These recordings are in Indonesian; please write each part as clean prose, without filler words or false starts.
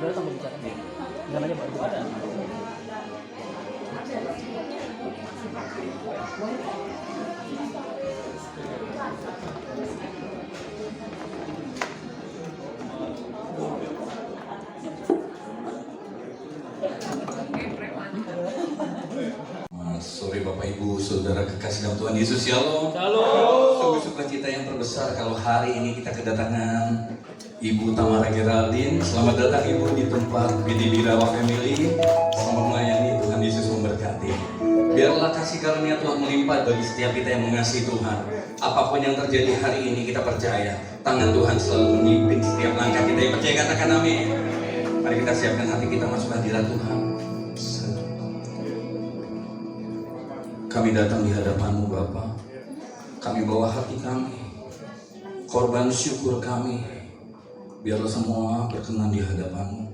Udah datang bicara. Jangan aja baru ada. Sore Bapak Ibu, Saudara kekasih dalam Tuhan Yesus, Shalom. Sungguh sukacita yang terbesar kalau hari ini kita kedatangan Ibu Tamara Geraldine. Selamat datang Ibu di tempat BD Birawa Family. Selamat melayani, Tuhan Yesus memberkati. Biarlah kasih karunia Tuhan melimpah bagi setiap kita yang mengasihi Tuhan. Apapun yang terjadi hari ini kita percaya tangan Tuhan selalu memimpin setiap langkah kita. Yang percaya katakan amin. Mari kita siapkan hati kita masuk hadirat Tuhan. Kami datang di hadapan-Mu Bapa. Kami bawa hati kami, korban syukur kami. Biarlah semua berkenan di hadapan-Mu.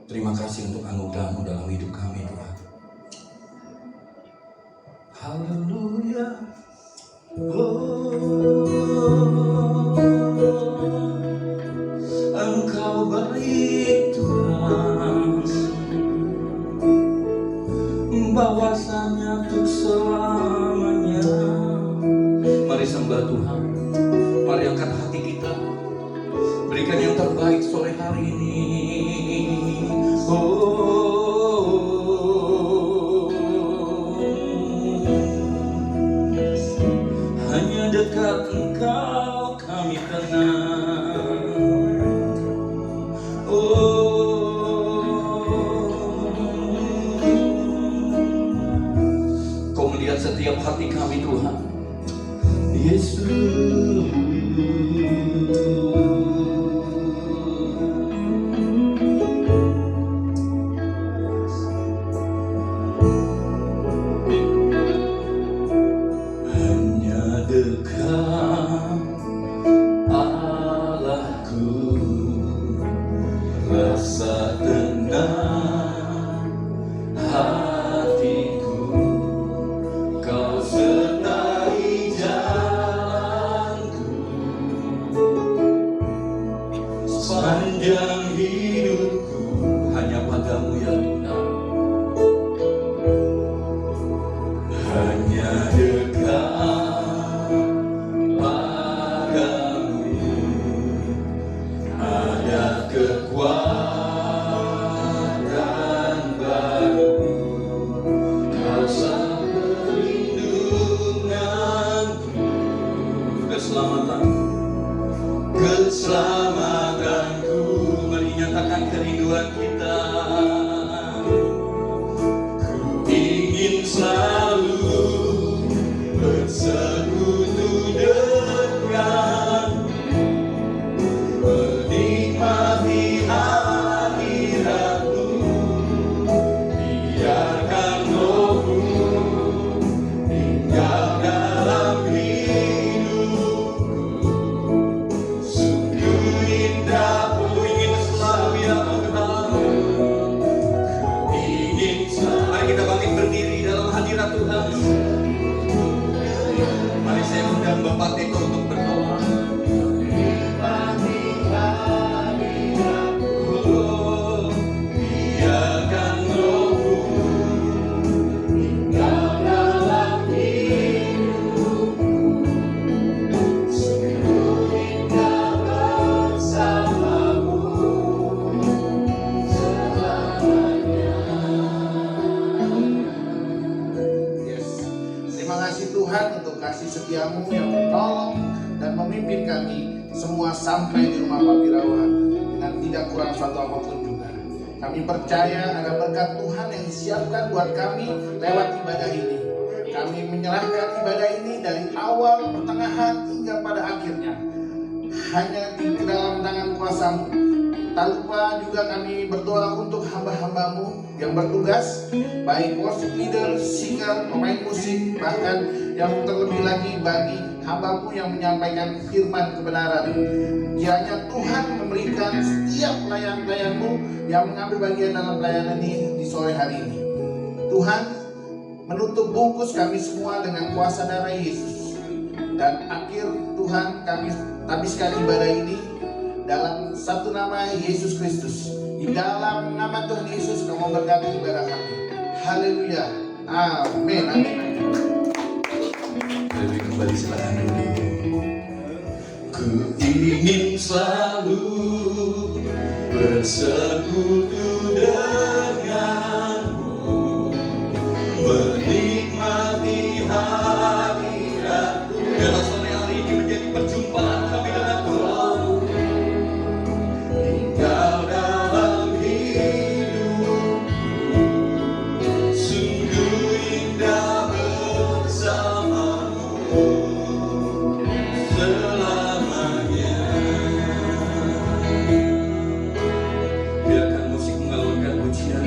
Terima kasih untuk anugerah-Mu dalam hidup kami Tuhan. Haleluya. Engkau baik Tuhan, bahwasanya untuk selamanya. Mari sembah Tuhan, mari angkat hati kita, berikan yang terbaik sore hari ini. Hanya dekat Engkau kami tenang. Kau melihat setiap hati kami Tuhan Yesus. Hanya dekat Allahku, rasa tenang hatiku. Kau sertai jalanku sepanjang hidupku. Hanya padamu ya Tuhan. Hanya dekat padamu ada kekuatan. setiamu yang menolong dan memimpin kami semua sampai di rumah Pak Birawan dengan tidak kurang satu apapun juga. Kami percaya ada berkat Tuhan yang disiapkan buat kami lewat ibadah ini. Kami menyerahkan ibadah ini dari awal, pertengahan, hingga pada akhirnya hanya di dalam tangan kuasa-Mu. Tak lupa juga kami berdoa untuk hamba-hamba-Mu yang bertugas, baik worship leader, singer, pemain musik, bahkan yang terlebih lagi bagi hamba-Mu yang menyampaikan firman kebenaran. Kiranya Tuhan memberikan setiap pelayan-pelayan-Mu yang mengambil bagian dalam pelayanan ini di sore hari ini. Tuhan, menutup bungkus kami semua dengan kuasa darah Yesus. Dan akhir Tuhan, kami habiskan ibadah ini dalam satu nama Yesus Kristus. Di dalam nama Tuhan Yesus kamu memberkati ibadah kami. Haleluya. Amin. Amin. Lebih kembali silakan dulu. Ku ingin selalu bersekutu denganmu, menikmati hadiratmu. Biarlah sore hari ini menjadi perjumpaan kami dengan Tuhan. Tinggal dalam hidupku, sungguh indah bersamamu selamanya. Biarkan musik mengalunkan pujian.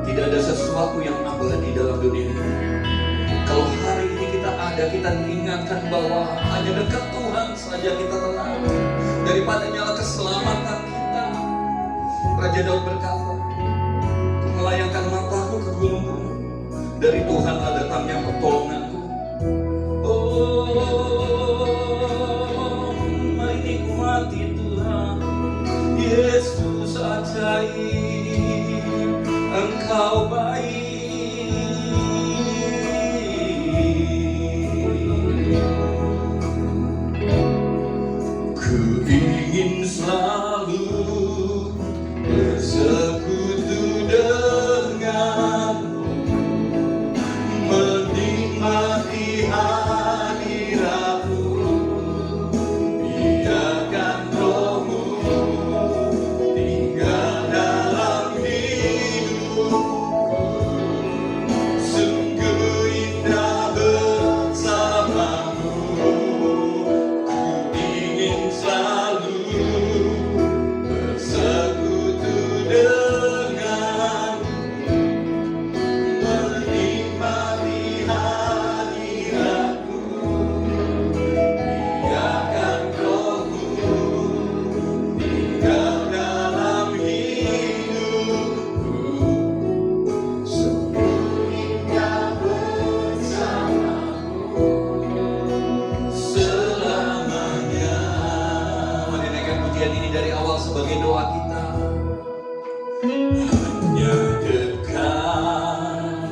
Tidak ada sesuatu yang abadi dalam dunia ini. Kalau hari ini kita ada, kita diingatkan bahwa hanya dekat Tuhan saja kita tenang. Daripada nyala keselamatan kita. Raja Daud berkata, "Ku melayangkan mataku ke gunung-gunung, dari Tuhanlah datangnya pertolonganku." Oh, mari nikmati Tuhan. Yesus ajaib, Engkau baik. Ku ingin selalu bersekutu denganmu, menikmati hadiratmu. Biarkan Roh-Mu tinggal dalam hidupku, sungguh indah bersamamu. Ku ingin selalu bersekutu denganmu, menikmati hadiratmu. Biarkan Roh-Mu tinggal dalam hidupku, sungguh indah bersamamu selamanya. Mari naikkan pujian ini dari awal sebagai doa kita. Hanya dekat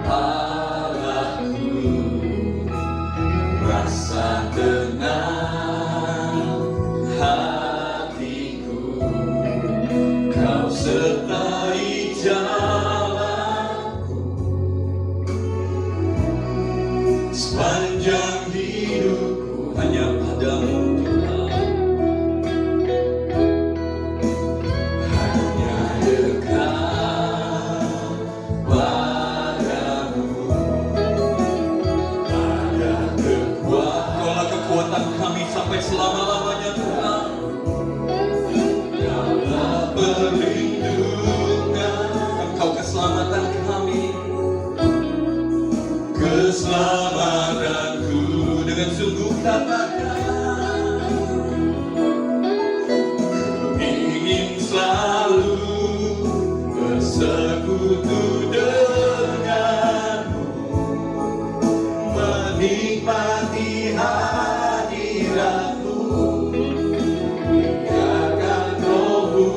Allahku, rasa tenang hatiku. Kau sertai jalanku sepanjang hidupku, hanya padamu Tuhan. Hanya dekat padamu ada kekuatan. Kaulah kekuatan kami sampai selama-lamanya Tuhan. Kaulah perlindungan, Engkau keselamatan kami, keselamatanku. Dengan sungguh katakan, ku ingin selalu bersekutu denganmu, menikmati hadiratmu. Biarkan Roh-Mu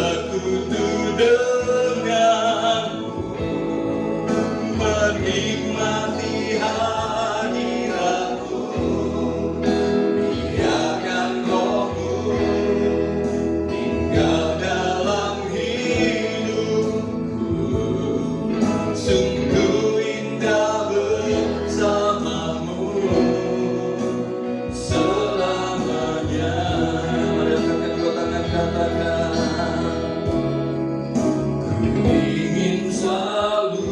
bersekutu denganmu, menikmati hadiratmu, biarkan Rohmu tinggal dalam hidupku. Sungguh indah bersamamu selamanya. Mari angkat kedua tangan, katakan, ku ingin selalu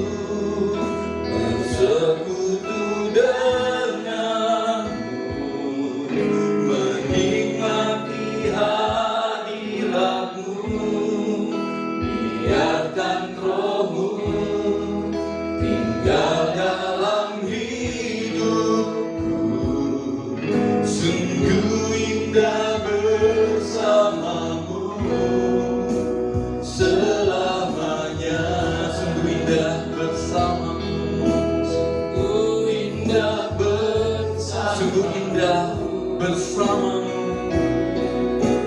bersekutu denganmu, menikmati hadiratmu, biarkan Rohmu tinggal dalam hidupku. Sungguh indah bersamamu selamanya. Sungguh indah bersamamu, sungguh indah bersamamu, sungguh indah bersamamu,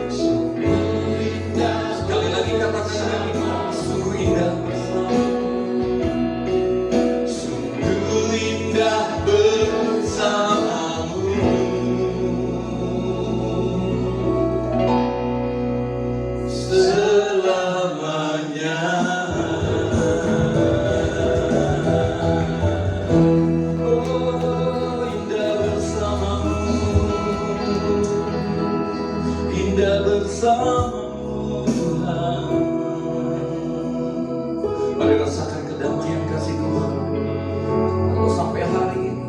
sungguh indah. Sekali lagi katakan, sungguh indah bersamamu, sungguh indah bersamamu selamanya. Oh, indah bersamamu, indah bersamamu Tuhan. Mari rasakan kedamaian kasih Tuhan. Kalau sampai hari ini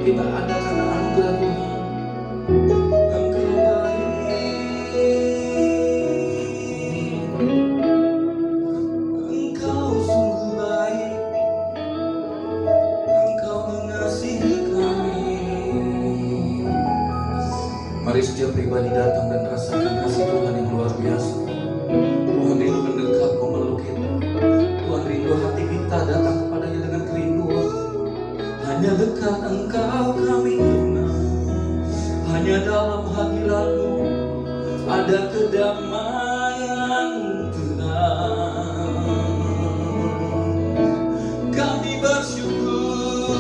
kita ada karena anugerah Tuhan. Engkau baik, Engkau sungguh baik, Engkau mengasihi kami. Mari setiap pribadi datang dan rasakan kasih Tuhan yang luar biasa. Tuhan rindu mendekat memeluk kita. Tuhan rindu hati kita datang kepadanya dengan kerinduan. Hanya dekat Engkau kami kenal, hanya dalam hadirat-Mu ada kedamaian Tuhan. Kami bersyukur,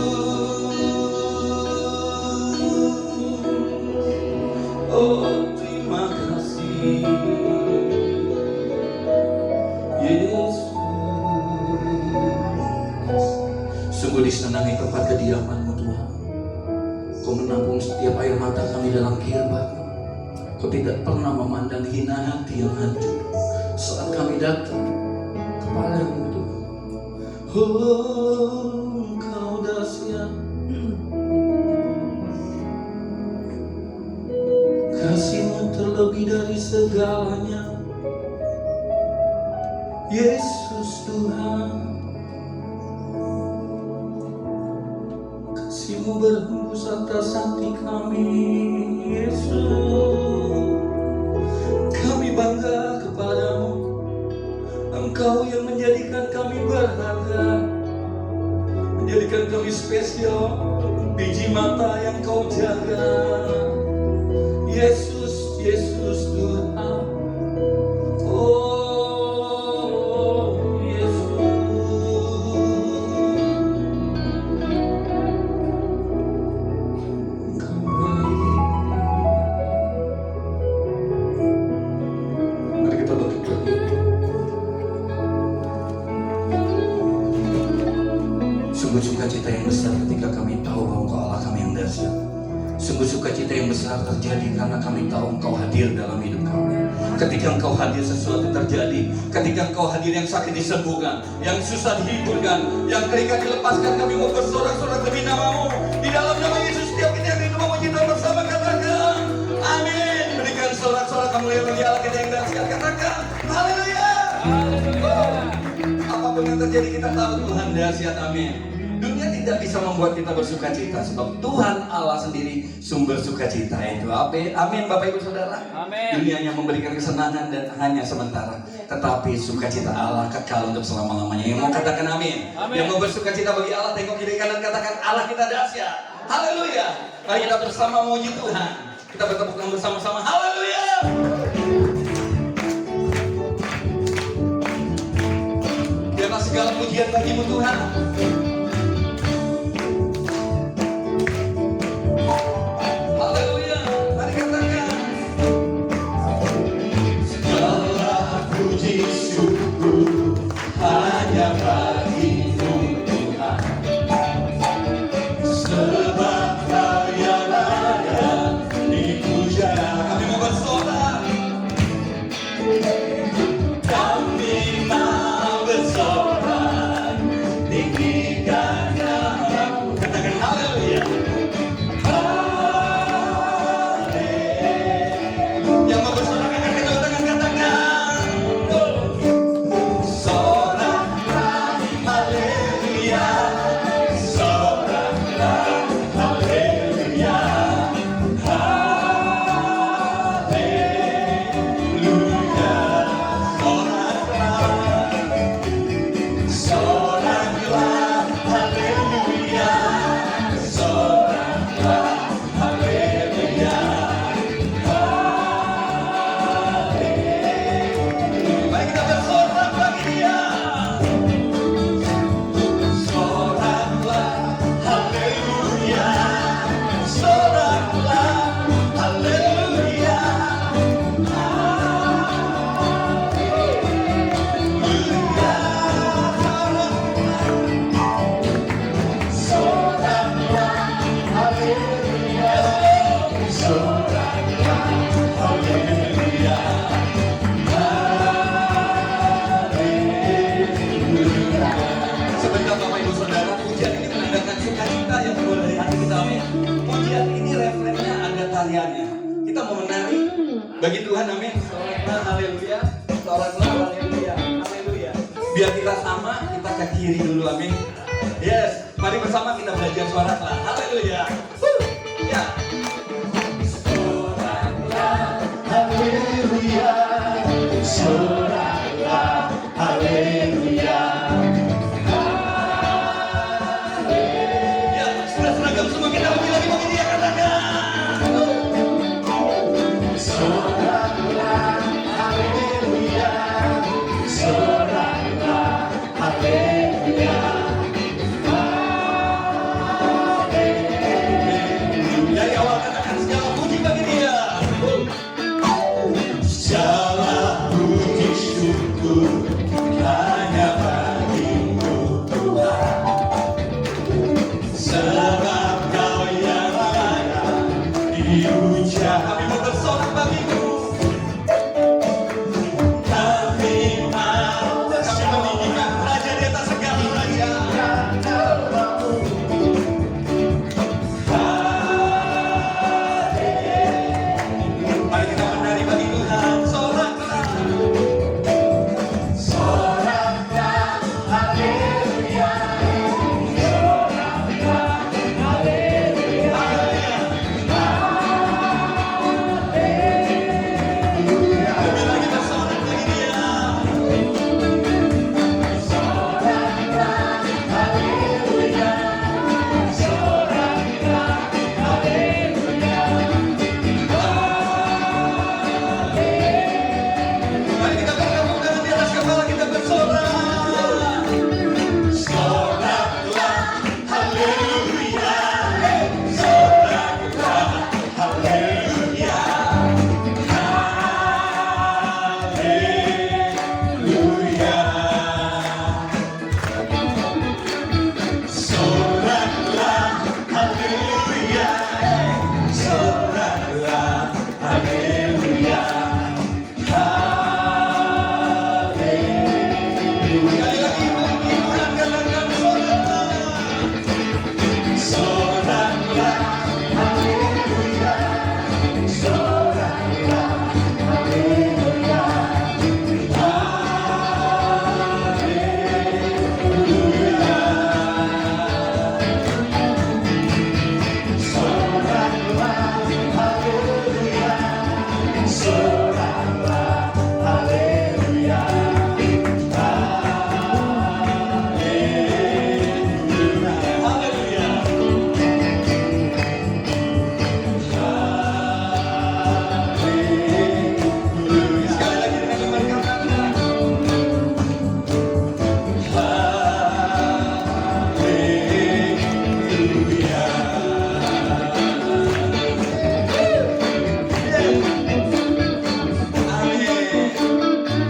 oh terima kasih Yesus. Sungguh disenangi tempat kediaman-Mu Tuhan. Kau menampung setiap air mata kami dalam kirbat-Mu. Kau tidak pernah memandang hina hati yang hancur saat kami datang kepada-Mu Tuhan. Oh, Engkau dahsyat, kasih-Mu terlebih dari segalanya. Yesus Tuhan, kasih-Mu berhembus atas hati kami. Yesus, kami bangga kepadamu. Engkau yang menjadikan kami berharga, menjadikan kami spesial, biji mata yang Kau jaga. Yesus, Yesus Tuhan. Oh Yesus, Engkau baik. Mari kita bangkit berdiri. Sungguh sukacita yang besar ketika kami tahu bahwa Engkau Allah kami yang dahsyat. Sungguh sukacita yang besar terjadi karena kami tahu Engkau hadir dalam hidup kami. Ketika Engkau hadir, sesuatu terjadi. Ketika Engkau hadir, yang sakit disembuhkan, yang susah dihiburkan, yang terikat dilepaskan. Kami mau bersorak-sorak demi nama-Mu. Di dalam nama Yesus, setiap kita yang rindu memuji Tuhan bersama, katakan amin. Berikan sorak-sorak kamu yang bagi Allah kita yang dahsyat. Katakan haleluya. Apapun yang terjadi, kita tahu Tuhan dahsyat. Amin. Dunia tidak bisa membuat kita bersuka cita, sebab Tuhan Allah sendiri sumber sukacita itu. Amin, Bapak Ibu Saudara. Amin. Dunia yang memberikan kesenangan dan hanya sementara, tetapi sukacita Allah kekal untuk selama-lamanya. Yang mau katakan amin. Amin. Yang mau bersukacita bagi Allah, tengok kiri kanan, katakan Allah kita dahsyat. Haleluya. Mari kita bersama memuji Tuhan. Kita bertepuk tangan bersama-sama. Haleluya. Segala pujian bagimu Tuhan. Haleluya. Mari katakan. Segala puji syukur hanya bagimu Tuhan. Sebab Kau yang layak dipuja. Kami mau bersorak. Kami mau bersorak, tinggikan namamu. Katakan haleluya. Haleluya. Yang mau bersorak angkat kedua tangan, katakan. Soraklah haleluya. Soraklah haleluya. Soraklah haleluya. Soraklah haleluya. Mari kita bersorak bagi Dia. Soraklah haleluya. Soraklah haleluya. Sebentar Bapak Ibu Saudara, pujian ini menandakan sukacita yang keluar dari hati kita, amin. Pujian ini refrennya ada tariannya. Kita mau menari bagi Tuhan, amin. Soraklah haleluya, soraklah haleluya, haleluya. Biar kita sama, kita ke kiri dulu, amin. Yes, mari bersama kita belajar soraklah haleluya. Ya. Soraklah haleluya, soraklah haleluya. Ya, sudah seragam semua kita lebih lagi bagi Dia, katakan. Soraklah haleluya, soraklah haleluya. Dari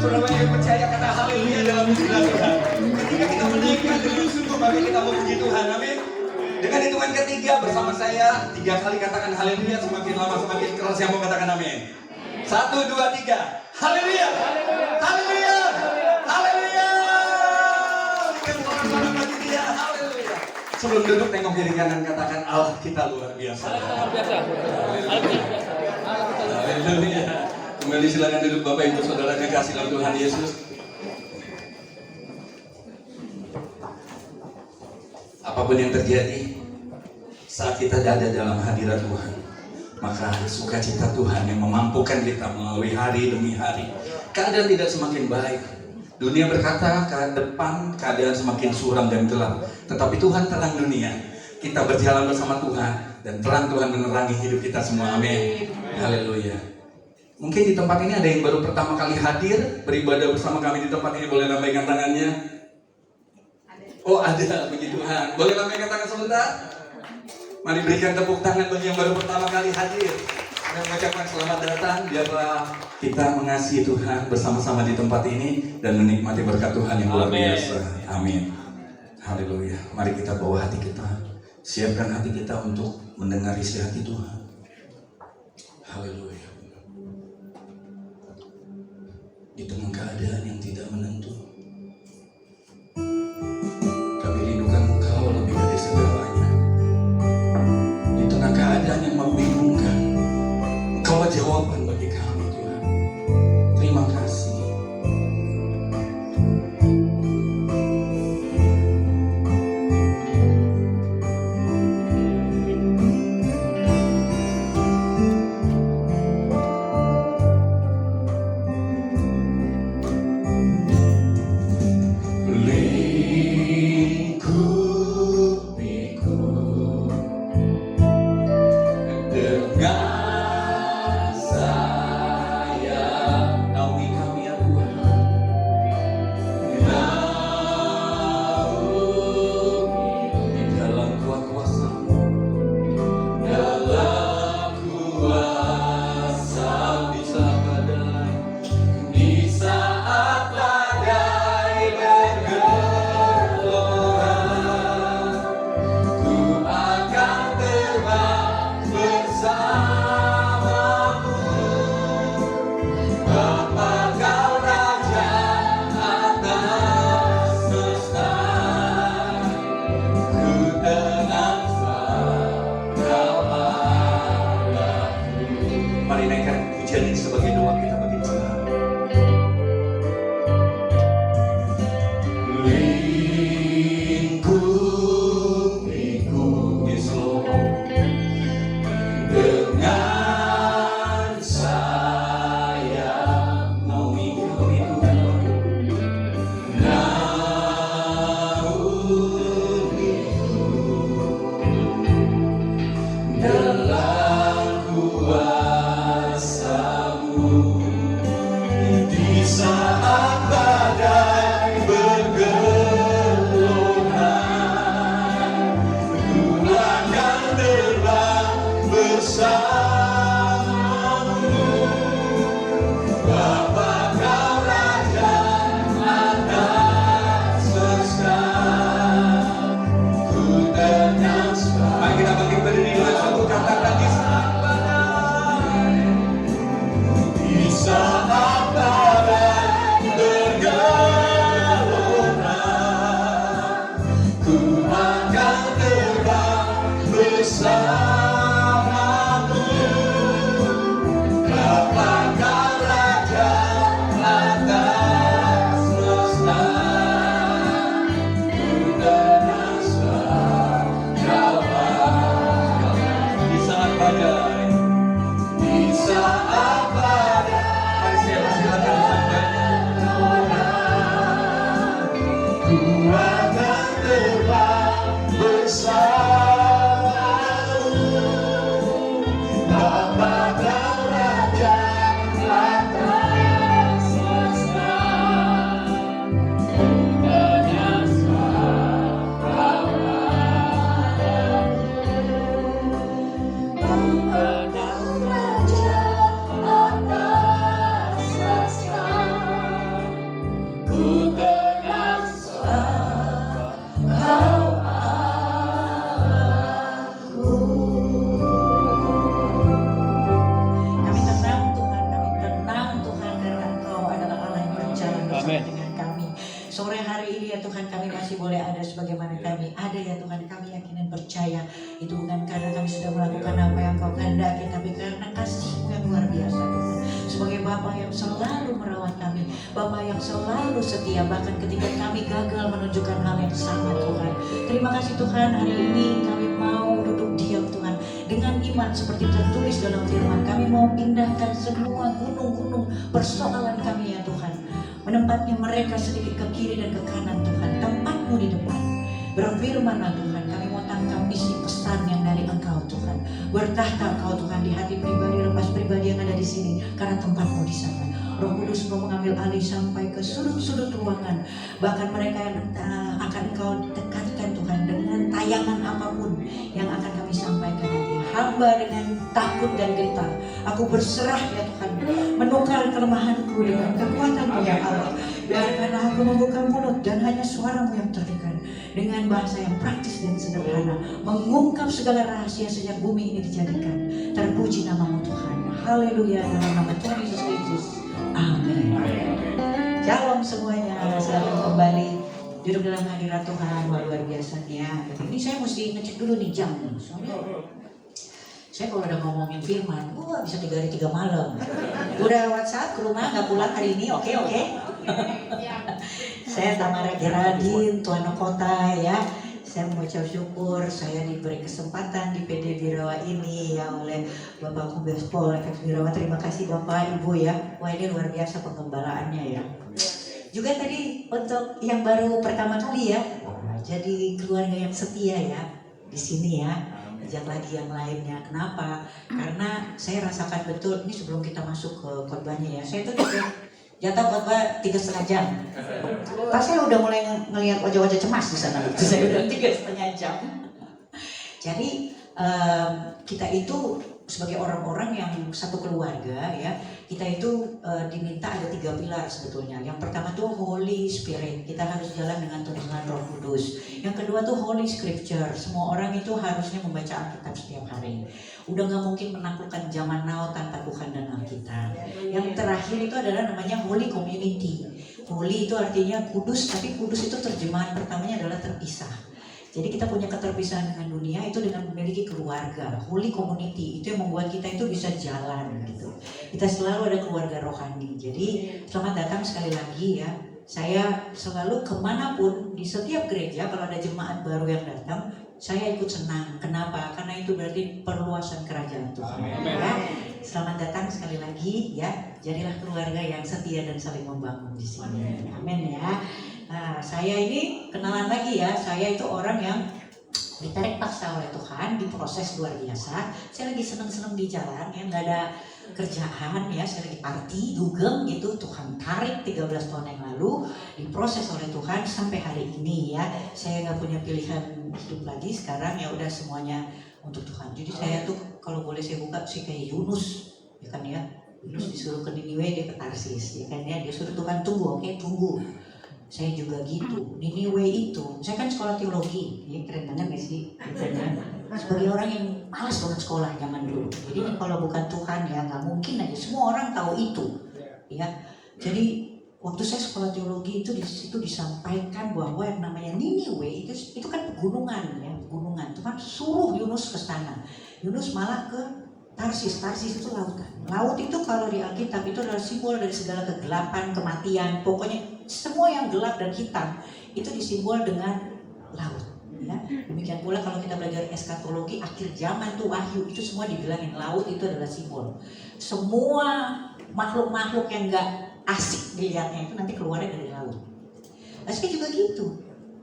Sudah banyak percaya kata haleluya dalam istilah Tuhan. Ketika kita menaikkan dengan sungguh, maka kita memuji Tuhan. Amin. Dengan hitungan ketiga bersama saya, 3 kali katakan haleluya. Semakin lama semakin keras yang mau katakan amin. 1, 2, 3. Haleluya. Haleluya. Haleluya. Berikan suara-suara bagi dia. Haleluya. Sebelum duduk tengok kiri kanan, katakan Allah kita luar biasa. Luar biasa. Haleluya. Kembali silakan duduk Bapak Ibu Saudara kekasih dalam Tuhan Yesus. Apapun yang terjadi saat kita ada dalam hadirat Tuhan, maka sukacita Tuhan yang memampukan kita melalui hari demi hari. Keadaan tidak semakin baik. Dunia berkata ke depan keadaan semakin suram dan gelap, tetapi Tuhan terang dunia. Kita berjalan bersama Tuhan dan terang Tuhan menerangi hidup kita semua. Amin. Haleluya. Mungkin di tempat ini ada yang baru pertama kali hadir beribadah bersama kami di tempat ini. Boleh lambaikan tangannya? Oh ada, puji Tuhan. Boleh lambaikan tangan sebentar? Mari berikan tepuk tangan bagi yang baru pertama kali hadir. Dan mengucapkan selamat datang. Biarlah kita mengasihi Tuhan bersama-sama di tempat ini dan menikmati berkat Tuhan yang luar biasa. Amin. Haleluya. Mari kita bawa hati kita. Siapkan hati kita untuk mendengar isi hati Tuhan. Haleluya. Di tengah keadaan yang tidak menentu, kami rindukan Engkau lebih dari segalanya. Di tengah keadaan yang membingungkan, Engkaulah jawaban bagi kami Tuhan. Terima kasih. bersama dengan kami. Sore hari ini ya Tuhan, kami masih boleh ada sebagaimana kami ada ya Tuhan. Kami yakin dan percaya itu bukan karena kami sudah melakukan apa yang Kau kehendaki, tapi karena kasih-Mu yang luar biasa Tuhan. Sebagai Bapa yang selalu merawat kami, Bapa yang selalu setia, bahkan ketika kami gagal menunjukkan hal yang sama Tuhan. Terima kasih Tuhan, hari ini kami mau duduk diam Tuhan dengan iman seperti tertulis dalam firman. Kami mau pindahkan semua gunung-gunung persoalan kami ya Tuhan, menempatnya mereka sedikit ke kiri dan ke kanan Tuhan. Tempat-Mu di depan. Berfirman Tuhan, kami mau tangkap isi pesan yang dari Engkau Tuhan. Bertahta Engkau Tuhan di hati pribadi, lepas pribadi yang ada di sini, karena tempat-Mu di sana. Roh Kudus mau mengambil alih sampai ke sudut-sudut ruangan. Bahkan mereka yang akan Engkau dekatkan Tuhan dengan tayangan apapun yang akan kami sampaikan nanti. Hamba dengan takut dan gentar, aku berserah ya Tuhan, menukar kelemahanku dengan kekuatan-Mu ya Allah. Biarkanlah aku membuka mulut dan hanya suara-Mu yang terdengar, dengan bahasa yang praktis dan sederhana, mengungkap segala rahasia sejak bumi ini dijadikan. Terpuji nama-Mu Tuhan. Haleluya, dalam nama Tuhan Yesus Kristus. Amin. Shalom semuanya, selamat kembali duduk dalam hadirat Tuhan. Luar biasanya. Ini saya mesti ngecek dulu nih jam nih. Soalnya saya kalau udah ngomongin firman, bisa 3 hari 3 malam. Udah WhatsApp ke rumah, nggak pulang hari ini, oke. Saya Tamara Geraldine, Tuan Kota ya. Saya mengucap syukur saya diberi kesempatan di PD Birawa ini ya oleh Bapak Kombes Pol FX Birawa. Terima kasih Bapak Ibu ya. Wah, ini luar biasa penggembalaannya ya. Juga tadi untuk yang baru pertama kali ya, jadi keluarga yang setia ya di sini ya. Ajak lagi yang lainnya. Kenapa? Karena saya rasakan betul ini sebelum kita masuk ke khotbahnya ya. Saya tuh jatah khotbah 3,5 jam. Pas saya udah mulai ngelihat wajah-wajah cemas di sana. Saya udah 3,5 jam. Jadi kita itu sebagai orang-orang yang satu keluarga ya, kita itu diminta ada 3 pilar sebetulnya. Yang pertama tuh Holy Spirit, kita harus jalan dengan tuntunan Roh Kudus. Yang kedua tuh Holy Scripture, semua orang itu harusnya membaca Alkitab setiap hari. Udah gak mungkin menaklukkan zaman now tanpa Tuhan dan Alkitab. Yang terakhir itu adalah namanya Holy Community. Holy itu artinya kudus, tapi kudus itu terjemahan pertamanya adalah terpisah. Jadi kita punya keterpisahan dengan dunia itu dengan memiliki keluarga, holy community. Itu yang membuat kita itu bisa jalan gitu. Kita selalu ada keluarga rohani. Jadi selamat datang sekali lagi ya. Saya selalu kemanapun di setiap gereja kalau ada jemaat baru yang datang, saya ikut senang. Kenapa? Karena itu berarti perluasan kerajaan Tuhan. Ya. Selamat datang sekali lagi ya. Jadilah keluarga yang setia dan saling membangun di sini. Amin ya. Nah, saya ini kenalan lagi ya, saya itu orang yang ditarik paksa oleh Tuhan, diproses luar biasa. Saya lagi seneng-seneng di jalan ya, nggak ada kerjaan ya, saya lagi party, dugem gitu. Tuhan tarik 13 tahun yang lalu, diproses oleh Tuhan sampai hari ini ya. Saya nggak punya pilihan hidup lagi sekarang ya, udah semuanya untuk Tuhan. Jadi saya tuh kalau boleh saya buka sih kayak Yunus ya kan ya. Yunus disuruh ke Niniwe, dia ke Tarsis ya kan ya, dia suruh Tuhan tunggu, oke tunggu. Saya juga gitu, Niniwe itu, saya kan sekolah teologi, ya keren banget gak sih? Sebagai orang yang malas banget sekolah zaman dulu. Jadi kalau bukan Tuhan ya nggak mungkin aja, semua orang tahu itu, ya. Jadi waktu saya sekolah teologi itu di situ disampaikan bahwa yang namanya Niniwe itu kan pegunungan ya, pegunungan. Tuhan suruh Yunus ke sana, Yunus malah ke Tarsis. Tarsis itu lautan. Laut itu kalau di Alkitab itu adalah simbol dari segala kegelapan, kematian, pokoknya semua yang gelap dan hitam itu disimbol dengan laut. Ya. Demikian pula kalau kita belajar eskatologi akhir zaman tuh Wahyu itu semua dibilangin laut itu adalah simbol. Semua makhluk-makhluk yang nggak asik dilihatnya itu nanti keluarnya dari laut. Nah, saya juga gitu.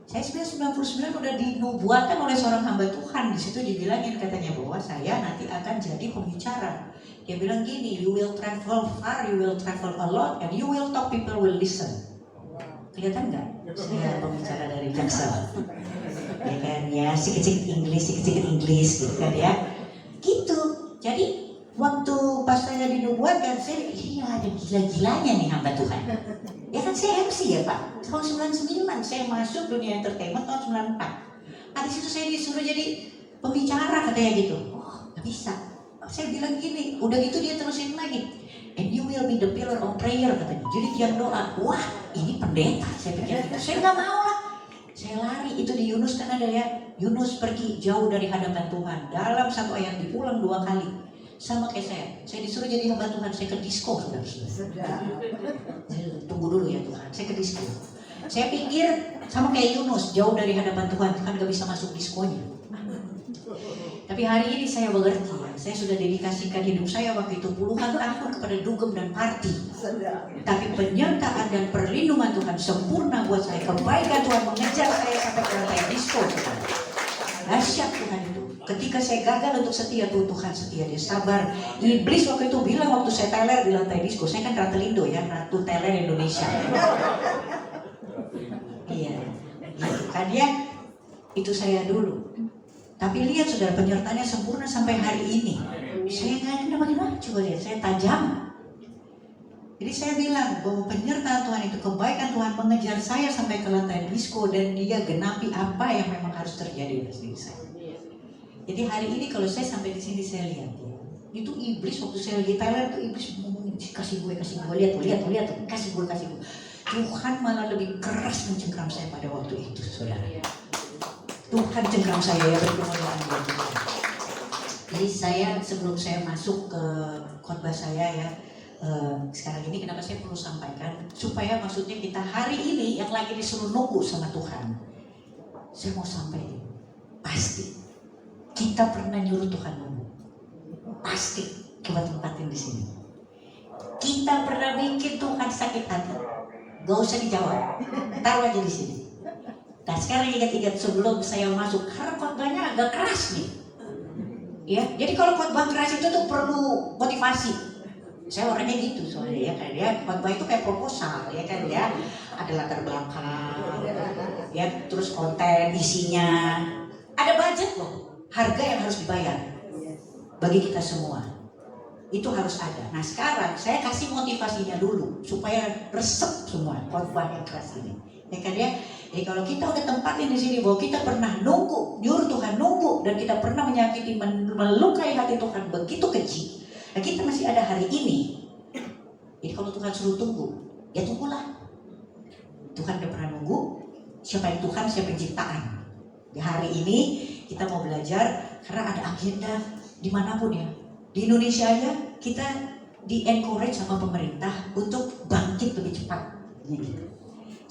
Saya 1999 udah dinubuatkan oleh seorang hamba Tuhan. Di situ dibilangin katanya bahwa saya nanti akan jadi pembicara. Dia bilang gini, you will travel far, you will travel a lot, and you will talk, people will listen. Kelihatan nggak? Saya pembicara dari Jaksel. Ya kan ya, sedikit-sedikit Inggris gitu kan ya. Gitu. Jadi waktu pas saya dinubuatkan, saya iya ada gila-gilanya nih hamba Tuhan. Ya kan saya MC ya Pak, tahun 99 saya masuk dunia entertainment tahun 94. Habis itu saya disuruh jadi pembicara katanya gitu. Oh gak bisa. Saya bilang gini, udah gitu dia terusin lagi. and you will be the pillar of prayer katanya. Jadi tiang doa. Wah, ini pendeta. Saya pikir gitu. Saya nggak mau lah. Saya lari. Itu di Yunus kan ada ya. Yunus pergi jauh dari hadapan Tuhan. Dalam satu ayat diulang 2 kali. Sama kayak saya. Saya disuruh jadi hamba Tuhan. Saya ke disco, saudara. Tunggu dulu ya Tuhan. Saya ke disco. Saya pikir sama kayak Yunus, jauh dari hadapan Tuhan. Tuhan gak bisa masuk diskonya. Tapi hari ini saya mengerti ya. Saya sudah dedikasikan hidup saya waktu itu puluhan tahun kepada dugem dan party. Tapi penyertaan dan perlindungan Tuhan sempurna buat saya. Kebaikan Tuhan mengejar saya sampai ke lantai disko. Dahsyat Tuhan itu. Ketika saya gagal untuk setia, Tuhan setia, dia sabar. Iblis waktu itu bilang waktu saya teler di lantai disko, saya kan Ratelindo ya, Ratu Teler Indonesia. Iya, gitu kan ya. Itu saya dulu. Tapi lihat saudara, penyertaannya sempurna sampai hari ini. Saya nggak ada bagaimana, coba lihat, saya tajam. Jadi saya bilang bahwa penyertaan Tuhan itu, kebaikan Tuhan mengejar saya sampai ke lantai disko dan dia genapi apa yang memang harus terjadi dalam diri saya. Jadi hari ini kalau saya sampai di sini saya lihat ya, itu iblis waktu saya lagi Thailand itu iblis ngomongin kasih gue lihat kasih gue. Tuhan malah lebih keras mencengkram saya pada waktu itu saudara. Tuhan cengkram saya ya berkemuliaan buat Tuhan. Jadi saya sebelum saya masuk ke khotbah saya ya, sekarang ini kenapa saya perlu sampaikan supaya maksudnya kita hari ini yang lagi disuruh nunggu sama Tuhan, saya mau sampaikan pasti kita pernah nyuruh Tuhan nunggu, pasti coba tempatin di sini. Kita pernah bikin Tuhan sakit hati, gak usah dijawab, taruh aja di sini. Nah sekarang ingat-ingat sebelum saya masuk, karena khotbahnya agak keras nih. Ya, jadi kalau khotbah keras itu tuh perlu motivasi. Saya orangnya gitu soalnya ya kan ya, khotbah itu kayak proposal ya kan ya, ada latar belakang, ya terus konten isinya, ada budget loh, harga yang harus dibayar bagi kita semua. Itu harus ada. Nah sekarang saya kasih motivasinya dulu supaya resep semua khotbah yang keras ini. Ya kan ya. Jadi kalau kita udah tempatin di sini bahwa kita pernah nunggu, nyuruh Tuhan nunggu, dan kita pernah menyakiti, melukai hati Tuhan begitu keji, dan kita masih ada hari ini. Jadi kalau Tuhan suruh tunggu, ya tunggulah. Tuhan udah pernah nunggu. Siapa yang Tuhan, siapa yang ciptaan. Di hari ini kita mau belajar karena ada agenda dimanapun ya. Di Indonesia aja kita di encourage sama pemerintah untuk bangkit lebih cepat. Gitu.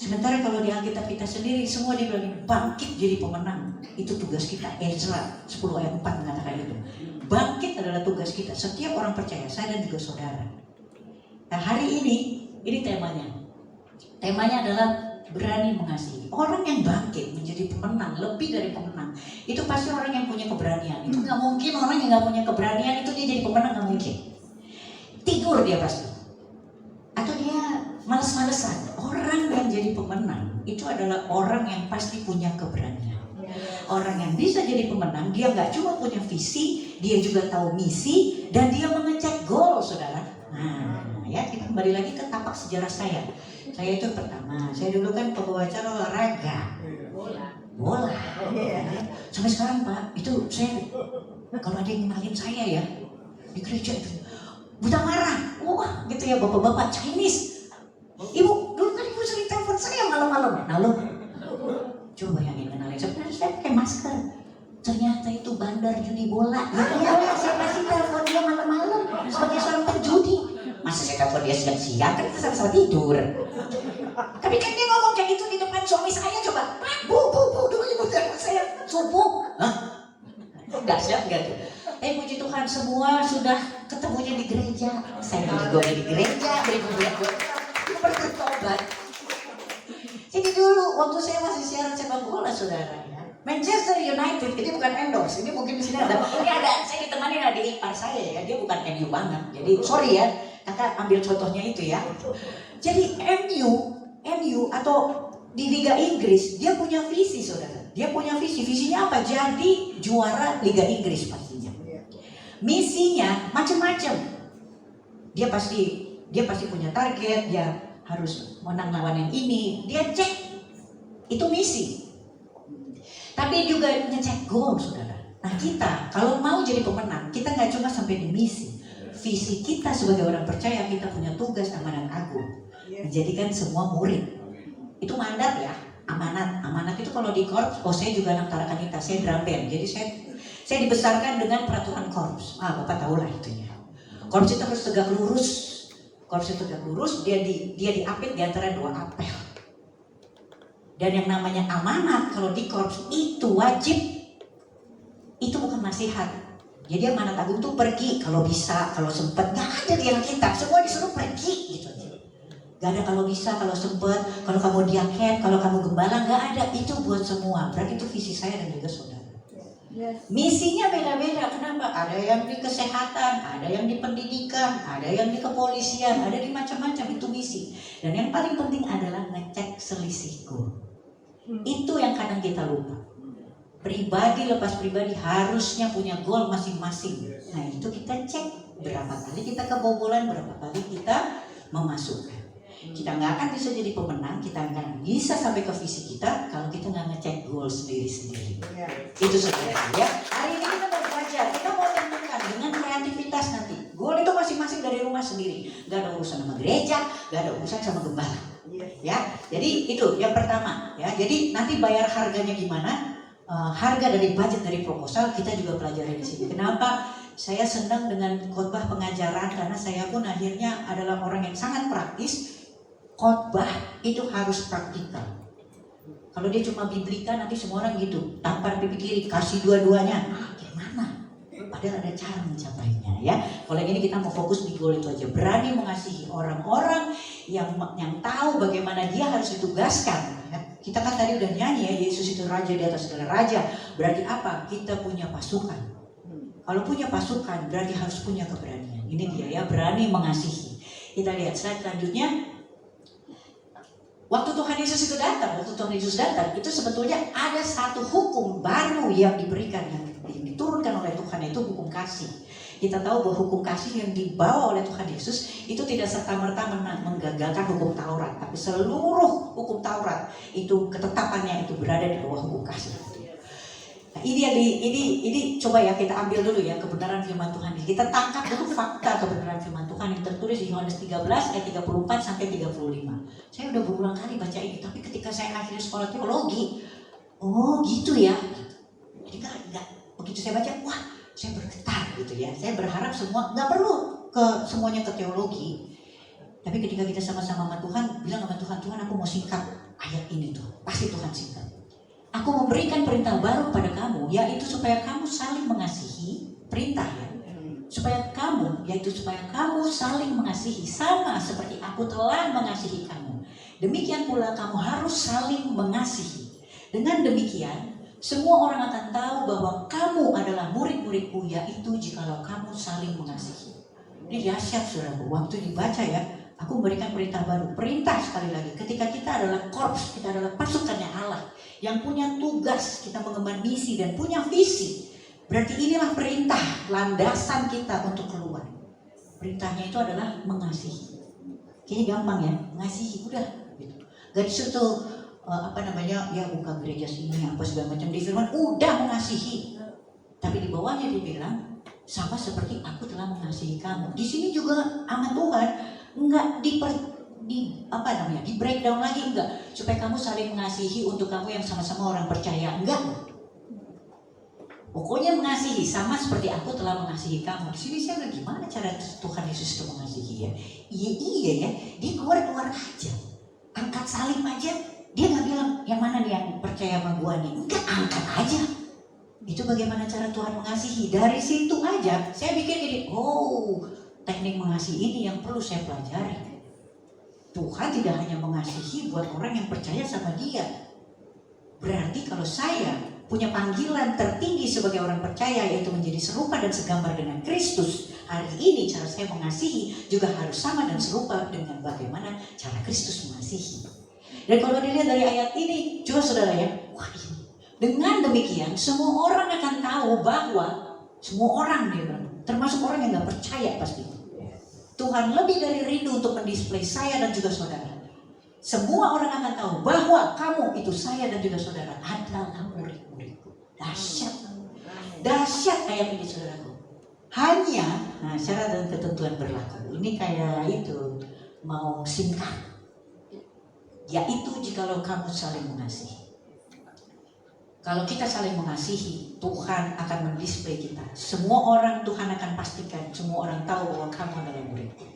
Sementara kalau di Alkitab kita sendiri semua dibilang bangkit jadi pemenang. Itu tugas kita. Ezra 10 ayat 4 mengatakan itu. Bangkit adalah tugas kita. Setiap orang percaya, saya dan juga saudara. Nah hari ini temanya. Temanya adalah berani mengasihi. Orang yang bangkit menjadi pemenang, lebih dari pemenang, itu pasti orang yang punya keberanian. Itu gak mungkin orang yang gak punya keberanian itu dia jadi pemenang, gak mungkin. Tidur dia pasti. Atau dia males-malesan. Orang yang jadi pemenang itu adalah orang yang pasti punya keberanian. Orang yang bisa jadi pemenang, dia gak cuma punya visi, dia juga tahu misi, dan dia mengecek goal, saudara. Nah ya, kita kembali lagi ke tapak sejarah saya. Saya itu pertama, saya dulu kan pembawa acara olahraga, bola. Sampai sekarang Pak, itu saya kalau ada yang kenalin saya ya di gereja itu, buta marah, wah gitu ya bapak-bapak Chinese. Ibu, dulu kan ibu sering telepon saya malam-malam. Lalu, coba bayangin kenalin, sebenarnya saya pakai masker. Ternyata itu bandar judi bola. Ya, saya pasti telepon dia malam-malam sebagai seorang penjudi. Masa saya telepon dia siang-siang, kan kita sama-sama tidur. Tapi kan dia ngomong kayak gitu di depan suami saya, coba. Bu, dulu ibu telepon saya subuh. Hah? Dahsyat gak tuh? Puji Tuhan semua sudah ketemunya di gereja. Saya juga di gereja, beri-beri buat bertobat. Jadi dulu waktu saya masih siaran sepak bola saudara ya, Manchester United, ini bukan endorse, ini mungkin di sini ada. Ini ada, saya ditemani adik ipar saya ya, dia bukan MU banget. Jadi sorry ya, kakak ambil contohnya itu ya. Jadi MU atau di Liga Inggris dia punya visi saudara. Dia punya visinya apa? Jadi juara Liga Inggris pastinya. Misinya macam-macam. Dia pasti punya target, dia harus menang lawan yang ini, dia cek, itu misi. Tapi juga ngecek goal saudara. Nah kita kalau mau jadi pemenang, kita nggak cuma sampai di misi, visi kita sebagai orang percaya, kita punya tugas amanat agung, menjadikan semua murid. Itu mandat ya, amanat. Amanat itu kalau di korps, saya juga anak Tarakanita, saya drum band. Jadi saya dibesarkan dengan peraturan korps. Bapak tahu lah itunya. Korps itu harus tegak lurus. Korps itu tegak lurus, dia diapit di antara dua apel. Dan yang namanya amanat kalau di korps itu wajib. Itu bukan nasihat. Jadi amanat agung tuh pergi kalau bisa, kalau sempet. Gak ada yang kita, semua disuruh pergi gitu. Gak ada kalau bisa, kalau sempet, kalau kamu diaken, kalau kamu gembala, gak ada. Itu buat semua. Berarti itu visi saya dan juga saudara. Misinya beda-beda. Kenapa? Ada yang di kesehatan, ada yang di pendidikan, ada yang di kepolisian, ada di macam-macam. Itu misi. Dan yang paling penting adalah ngecek selisihku. Itu yang kadang kita lupa. Pribadi lepas pribadi harusnya punya goal masing-masing. Nah itu kita cek berapa kali kita kebobolan, berapa kali kita memasukkan. Kita nggak akan bisa jadi pemenang, kita nggak bisa sampai ke visi kita kalau kita nggak ngecek goal sendiri-sendiri. Itu saudara ya. Hari ini kita mau belajar, kita mau tentukan dengan kreativitas nanti. Goal itu masing-masing dari rumah sendiri. Gak ada urusan sama gereja, gak ada urusan sama gembala. Ya, jadi itu yang pertama. Ya, jadi nanti bayar harganya gimana? Harga dari budget dari proposal kita juga pelajari di sini. Kenapa saya senang dengan khotbah pengajaran? Karena saya pun akhirnya adalah orang yang sangat praktis. Khotbah itu harus praktikal. Kalau dia cuma biblika nanti semua orang gitu, tampar pipi kiri, kasih dua-duanya. Gimana? Padahal ada cara mencapainya ya. Kalau ini kita mau fokus di goal itu aja. Berani mengasihi orang-orang yang tahu bagaimana dia harus ditugaskan. Ya. Kita kan tadi udah nyanyi ya, Yesus itu raja di atas segala raja. Berarti apa? Kita punya pasukan. Kalau punya pasukan berarti harus punya keberanian. Ini dia ya, berani mengasihi. Kita lihat slide selanjutnya. Waktu Tuhan Yesus itu datang, itu sebetulnya ada satu hukum baru yang diberikan, yang diturunkan oleh Tuhan, itu hukum kasih. Kita tahu bahwa hukum kasih yang dibawa oleh Tuhan Yesus itu tidak serta-merta menggagalkan hukum Taurat, tapi seluruh hukum Taurat itu ketetapannya itu berada di bawah hukum kasih. Nah, ini coba ya kita ambil dulu ya kebenaran firman Tuhan. Kita tangkap dulu fakta kebenaran firman Tuhan yang tertulis di Yohanes 13 ayat 34 sampai 35. Saya udah berulang kali baca ini, tapi ketika saya akhirnya sekolah teologi, oh gitu ya. Jadi enggak begitu saya baca, wah saya bergetar gitu ya. Saya berharap semua nggak perlu semuanya ke teologi. Tapi ketika kita sama-sama sama Tuhan, bilang sama Tuhan, Tuhan aku mau singkat ayat ini tuh. Pasti Tuhan singkat. Aku memberikan perintah baru kepada kamu, yaitu supaya kamu saling mengasihi. Perintah ya. Supaya kamu saling mengasihi sama seperti aku telah mengasihi kamu. Demikian pula kamu harus saling mengasihi. Dengan demikian, semua orang akan tahu bahwa kamu adalah murid-muridku, yaitu jikalau kamu saling mengasihi. Ini dahsyat saudaraku, waktu dibaca ya, aku memberikan perintah baru. Perintah sekali lagi, ketika kita adalah korps, kita adalah pasukannya Allah yang punya tugas, kita mengemban misi dan punya visi. Berarti inilah perintah, landasan kita untuk keluar. Perintahnya itu adalah mengasihi. Kayaknya gampang ya, mengasihi udah gitu. Gak disuruh ya buka gereja sini apa segala macam di firman udah mengasihi. Tapi di bawahnya dibilang sama seperti aku telah mengasihi kamu. Di sini juga amat Tuhan enggak di breakdown lagi, enggak supaya kamu saling mengasihi untuk kamu yang sama-sama orang percaya, enggak. Pokoknya mengasihi sama seperti aku telah mengasihi kamu. Di sini saya bilang gimana cara Tuhan Yesus itu mengasihi ya? Iya ya, dia keluar aja, angkat salib aja. Dia nggak bilang yang mana nih yang percaya sama gua nih, enggak, angkat aja. Itu bagaimana cara Tuhan mengasihi. Dari situ aja saya pikir jadi, teknik mengasihi ini yang perlu saya pelajari. Tuhan tidak hanya mengasihi buat orang yang percaya sama dia. Berarti kalau saya punya panggilan tertinggi sebagai orang percaya, yaitu menjadi serupa dan segambar dengan Kristus, hari ini cara saya mengasihi juga harus sama dan serupa dengan bagaimana cara Kristus mengasihi. Dan kalau dilihat dari ayat ini, coba saudara ya, wah ini. Dengan demikian semua orang akan tahu bahwa semua orang dia bilang, termasuk orang yang nggak percaya pasti. Tuhan lebih dari rindu untuk mendisplay saya dan juga saudara. Semua orang akan tahu bahwa kamu itu saya dan juga saudara adalah murid-muridku. Dahsyat ayat ini saudaraku. Hanya, nah syarat dan ketentuan berlaku. Ini kayak itu, mau singkat. Yaitu jikalau kamu saling mengasihi. Kalau kita saling mengasihi, Tuhan akan mendisplay kita. Semua orang Tuhan akan pastikan, semua orang tahu bahwa kamu adalah murid-Ku.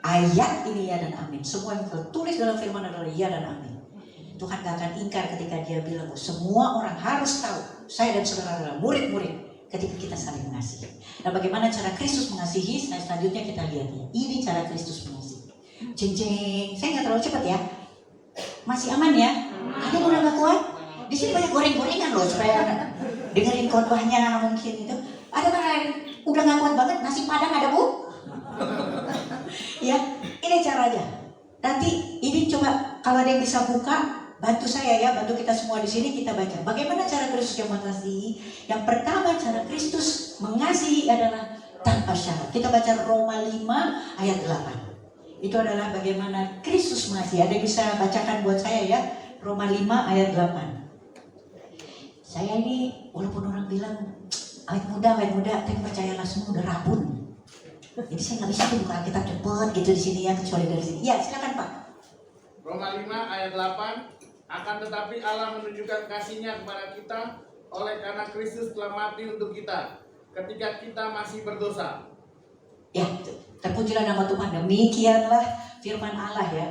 Ayat ini ya dan amin. Semua yang tertulis dalam firman adalah ya dan amin. Tuhan gak akan ingkar ketika dia bilang semua orang harus tahu saya dan saudara adalah murid-murid ketika kita saling mengasihi. Nah, bagaimana cara Kristus mengasihi? Nah, selanjutnya kita lihat ya. Ini cara Kristus mengasihi. Jeng-jeng, saya nggak terlalu cepat ya. Masih aman ya? Ada yang udah gak kuat? Di sini banyak goreng-gorengan loh supaya dengerin khotbahnya mungkin itu. Ada yang udah gak kuat banget? Nasi padang ada bu? Ya, ini caranya. Nanti ini coba kalau ada yang bisa buka, bantu saya ya, bantu kita semua di sini kita baca. Bagaimana cara Kristus yang mengasihi? Yang pertama cara Kristus mengasihi adalah tanpa syarat. Kita baca Roma 5 ayat 8. Itu adalah bagaimana Kristus mengasihi. Ada yang bisa bacakan buat saya ya, Roma 5 ayat 8. Saya ini walaupun orang bilang awet muda, tapi percayalah semua udah rabun. Jadi saya nggak bisa tuh buka Alkitab cepet gitu di sini ya, kecuali dari sini. Ya silakan Pak. Roma 5 ayat 8. Akan tetapi Allah menunjukkan kasih-Nya kepada kita oleh karena Kristus telah mati untuk kita ketika kita masih berdosa. Ya, terpujilah nama Tuhan. Demikianlah firman Allah ya.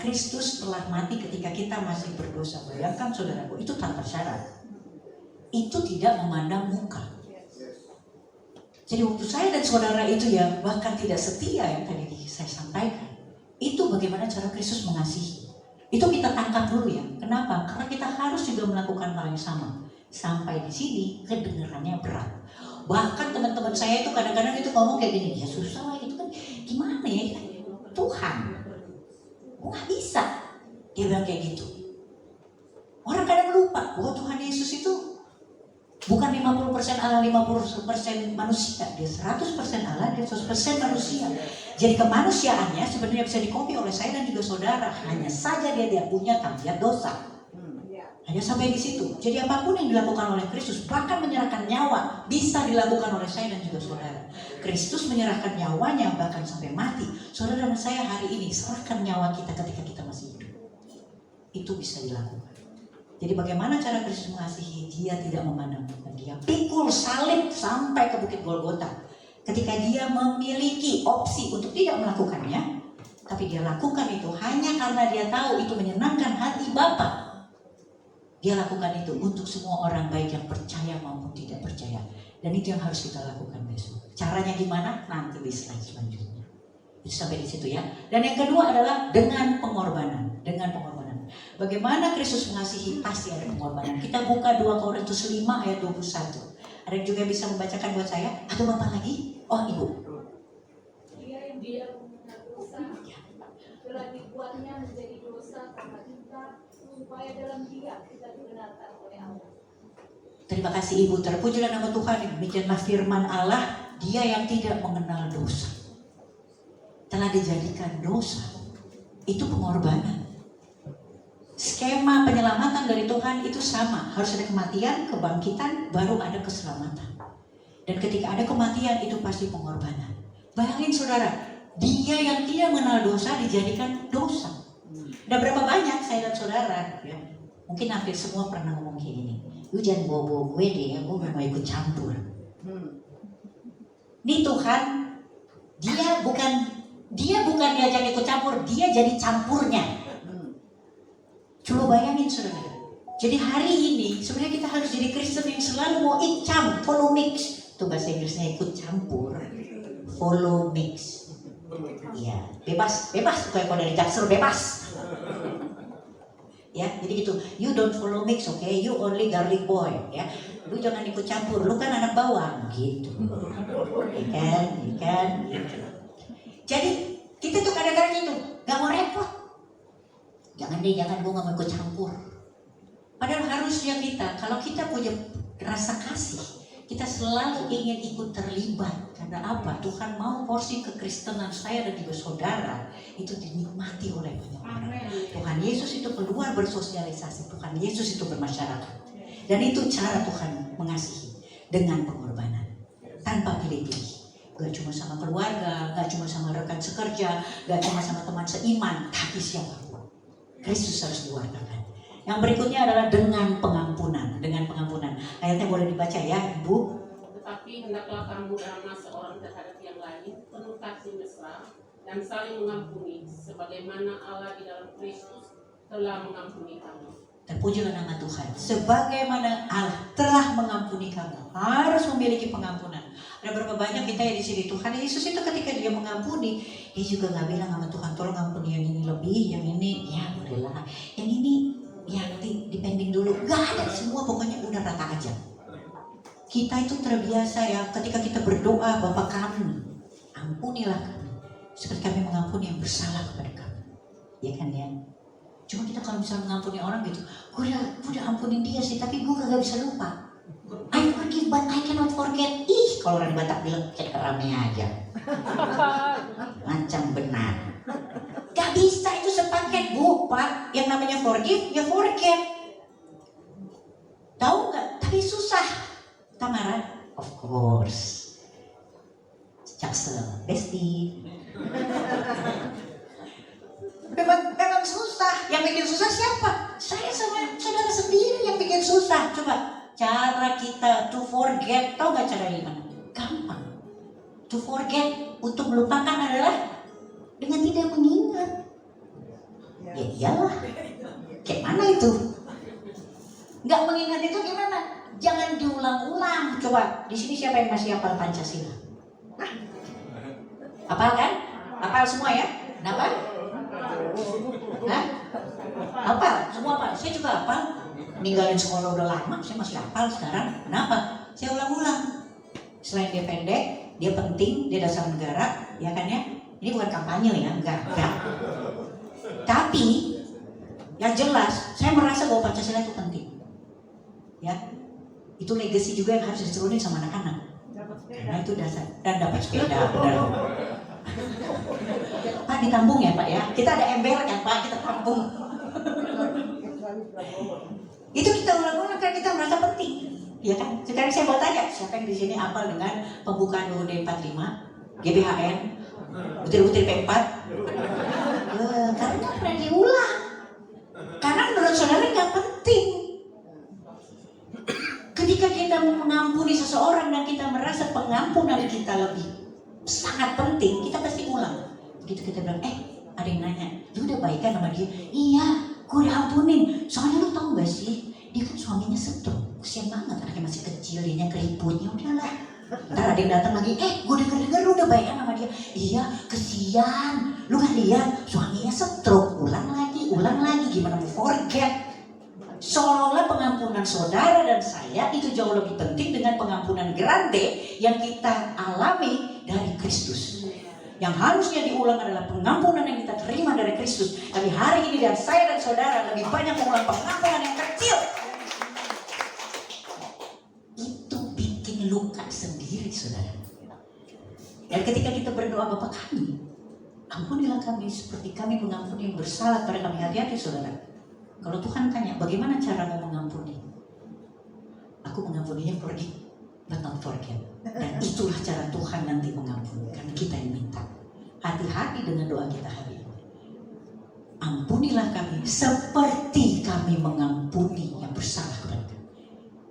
Kristus telah mati ketika kita masih berdosa. Bayangkan saudaraku, itu tanpa syarat. Itu tidak memandang muka. Jadi waktu saya dan saudara itu ya bahkan tidak setia yang tadi saya sampaikan. Itu bagaimana cara Kristus mengasihi. Itu kita tangkap dulu ya. Kenapa? Karena kita harus juga melakukan hal yang sama. Sampai di sini kedengarannya berat. Bahkan teman-teman saya itu kadang-kadang itu ngomong kayak gini, ya susah lah itu kan gimana ya, Tuhan nggak bisa. Dia bilang kayak gitu. Orang kadang lupa bahwa Tuhan Yesus itu bukan 50% Allah, 50% manusia. Dia 100% Allah, dia 100% manusia. Jadi kemanusiaannya sebenarnya bisa dikopi oleh saya dan juga saudara. Hanya saja dia tidak punya tabiat dosa. Hanya sampai di situ. Jadi apapun yang dilakukan oleh Kristus, bahkan menyerahkan nyawa, bisa dilakukan oleh saya dan juga saudara. Kristus menyerahkan nyawanya bahkan sampai mati. Saudara dan saya hari ini serahkan nyawa kita ketika kita masih hidup. Itu bisa dilakukan. Jadi bagaimana cara Kristus mengasihi? Dia tidak memandang. Dia pikul salib sampai ke Bukit Golgota. Ketika dia memiliki opsi untuk tidak melakukannya, tapi dia lakukan itu hanya karena dia tahu itu menyenangkan hati Bapa. Dia lakukan itu untuk semua orang baik yang percaya maupun tidak percaya. Dan itu yang harus kita lakukan besok. Caranya gimana? Nanti di slide selanjutnya. Itu sampai di situ ya. Dan yang kedua adalah dengan pengorbanan. Dengan pengorbanan. Bagaimana Kristus mengasihi? Pasti ada pengorbanan. Kita buka 2 Korintus 5 ayat 21. Ada yang juga bisa membacakan buat saya? Atau Bapak lagi? Oh Ibu. Dia mengenal dosa, telah dibuatnya menjadi dosa karena kita, supaya dalam Dia kita dibenarkan oleh Allah. Terima kasih Ibu, terpujilah nama Tuhan. Demikianlah firman Allah, Dia yang tidak mengenal dosa telah dijadikan dosa. Itu pengorbanan. Skema penyelamatan dari Tuhan itu sama, harus ada kematian, kebangkitan, baru ada keselamatan. Dan ketika ada kematian itu pasti pengorbanan. Bayangin saudara, dia yang tidak mengenal dosa dijadikan dosa. Dan berapa banyak saya dan saudara ya, mungkin hampir semua pernah ngomong kayak gini, lu jangan bawa-bawa gue deh ya, gue gak mau ikut campur. Nih Tuhan, dia bukan diajak ikut campur, dia jadi campurnya. Coba bayangin saudara. Jadi hari ini sebenarnya kita harus jadi Kristen yang selalu mau ikut follow mix. Itu bahasa Inggrisnya ikut campur, follow mix. Iya, bebas. Kalau dari Jaksel bebas. Ya, jadi gitu. You don't follow mix, okay? You only garlic boy, ya. Lu jangan ikut campur. Lu kan anak bawang, gitu. Ikan. Jadi kita tuh kadang-kadang itu nggak mau repot. Jangan gue nggak mau ikut campur. Padahal harusnya kita, kalau kita punya rasa kasih, kita selalu ingin ikut terlibat. Karena apa? Tuhan mau porsi kekristenan saya dan juga saudara itu dinikmati oleh banyak orang. Tuhan Yesus itu keluar bersosialisasi. Tuhan Yesus itu bermasyarakat. Dan itu cara Tuhan mengasihi dengan pengorbanan tanpa pilih-pilih. Gak cuma sama keluarga, gak cuma sama rekan sekerja, gak cuma sama teman seiman, tapi siapapun. Kristus harus diwartakan. Yang berikutnya adalah dengan pengampunan. Dengan pengampunan. Ayatnya boleh dibaca ya, Ibu. Tetapi hendaklah kamu dalam masa orang terhadap yang lain penuh kasih mesra dan saling mengampuni, sebagaimana Allah di dalam Kristus telah mengampuni kamu. Terpujilah nama Tuhan. Sebagaimana Allah telah mengampuni kamu, harus memiliki pengampunan. Ada berapa banyak kita yang di sini, Tuhan Yesus itu ketika dia mengampuni, dia juga nggak bilang sama Tuhan, tolong ampuni yang ini lebih, yang ini ya bolehlah, yang ini ya nanti dipending dulu. Gak ada, semua pokoknya udah rata aja. Kita itu terbiasa ya, ketika kita berdoa, Bapa kami, ampunilah kami, seperti kami mengampuni yang bersalah kepada kami. Ya kan ya? Cuma kita kalau misalnya mengampuni orang gitu, gue udah ampunin dia sih, tapi gue gak bisa lupa. I forgive but I cannot forget. Ih, kalau orang Batak bilang kayak rame aja. Macam benar. Gak bisa itu sepaket, Bu, Pak. Yang namanya forgive, ya forget. Tahu gak? Tapi susah. Tamara, of course. Jaksel, Besti. Memang susah. Yang bikin susah siapa? Saya sama saudara sendiri yang bikin susah. Coba cara kita to forget, tahu gak cara gimana? Gampang. To forget, untuk melupakan adalah dengan tidak mengingat. Ya iyalah. Kayak mana itu? Gak mengingat itu gimana? Jangan diulang-ulang. Coba di sini siapa yang masih hafal Pancasila? Hafal kan? Hafal semua ya? Kenapa? Hah? Hafal? Semua apa? Saya juga hafal. Ninggalin sekolah udah lama, saya masih hafal sekarang. Kenapa? Saya ulang-ulang. Selain dia pendek, dia penting, dia dasar negara, ya kan ya? Ini bukan kampanye ya, enggak. Tapi yang jelas, saya merasa bahwa Pancasila itu penting. Ya, itu legacy juga yang harus diturunin sama anak-anak. Karena itu dasar dan dapat sepeda, benar. Pak ditambung ya Pak ya. Kita ada ember kan Pak, kita tampung. Itu kita ulang-ulang karena kita merasa penting, ya kan? Sekarang saya mau tanya, siapa yang di sini hafal dengan pembukaan UUD 45, GBHN, butir-butir P4? Karena nggak pernah diulang. Karena menurut saudara nggak penting. Ketika kita mengampuni seseorang dan kita merasa pengampunan kita lebih sangat penting, kita pasti ulang. Begitu kita bilang, ada yang nanya, lu udah baikan sama dia? Iya, gue udah ampunin. Soalnya lu tau gak sih, dia kan suaminya stroke, kesian banget, anaknya masih kecil, dianya keriputnya, udahlah. Ntar ada yang datang lagi, gue denger lu udah baikan sama dia. Iya, kesian, lu gak lihat suaminya stroke, ulang lagi, gimana mau forget? Seolah-olah pengampunan saudara dan saya itu jauh lebih penting dengan pengampunan grande yang kita alami dari Kristus. Yang harusnya diulang adalah pengampunan yang kita terima dari Kristus. Tapi hari ini dan saya dan saudara lebih banyak mengulang pengampunan yang kecil. Itu bikin luka sendiri saudara. Dan ketika kita berdoa, Bapa kami, ampunilah kami seperti kami mengampuni yang bersalah pada kami. Hati-hati saudara. Kalau Tuhan tanya, bagaimana caramu mengampuni? Aku mengampuninya forgive, but not forget. Dan itulah cara Tuhan nanti mengampuni, karena kita yang minta. Hati-hati dengan doa kita hari ini. Ampunilah kami seperti kami mengampuni yang bersalah kepada kami.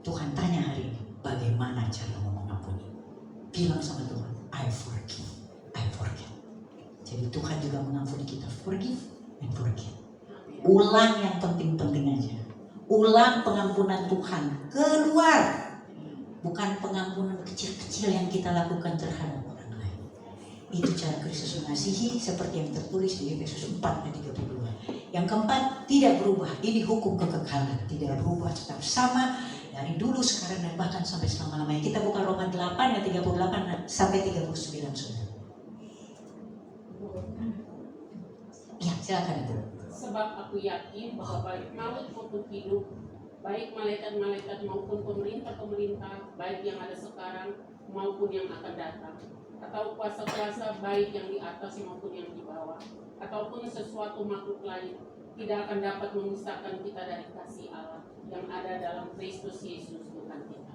Tuhan tanya hari ini, bagaimana caramu mengampuni? Bilang sama Tuhan, I forgive, I forget. Jadi Tuhan juga mengampuni kita, forgive and forget. Ulang yang penting-penting aja. Ulang pengampunan Tuhan keluar. Bukan pengampunan kecil-kecil yang kita lakukan terhadap orang lain. Itu cara Kristus mengasihi seperti yang tertulis di Efesus 4 ayat 32. Yang keempat, tidak berubah. Ini hukum kekekalan. Tidak berubah, tetap sama dari dulu, sekarang, dan bahkan sampai selama-lamanya. Kita buka Roma 8 ayat 38 sampai 39 saudara. Ya, silakan Ibu. Sebab aku yakin bahwa baik maut maupun hidup, baik malaikat-malaikat maupun pemerintah-pemerintah, baik yang ada sekarang maupun yang akan datang, atau kuasa-kuasa baik yang di atas maupun yang di bawah, ataupun sesuatu makhluk lain, tidak akan dapat memisahkan kita dari kasih Allah yang ada dalam Kristus Yesus Tuhan kita.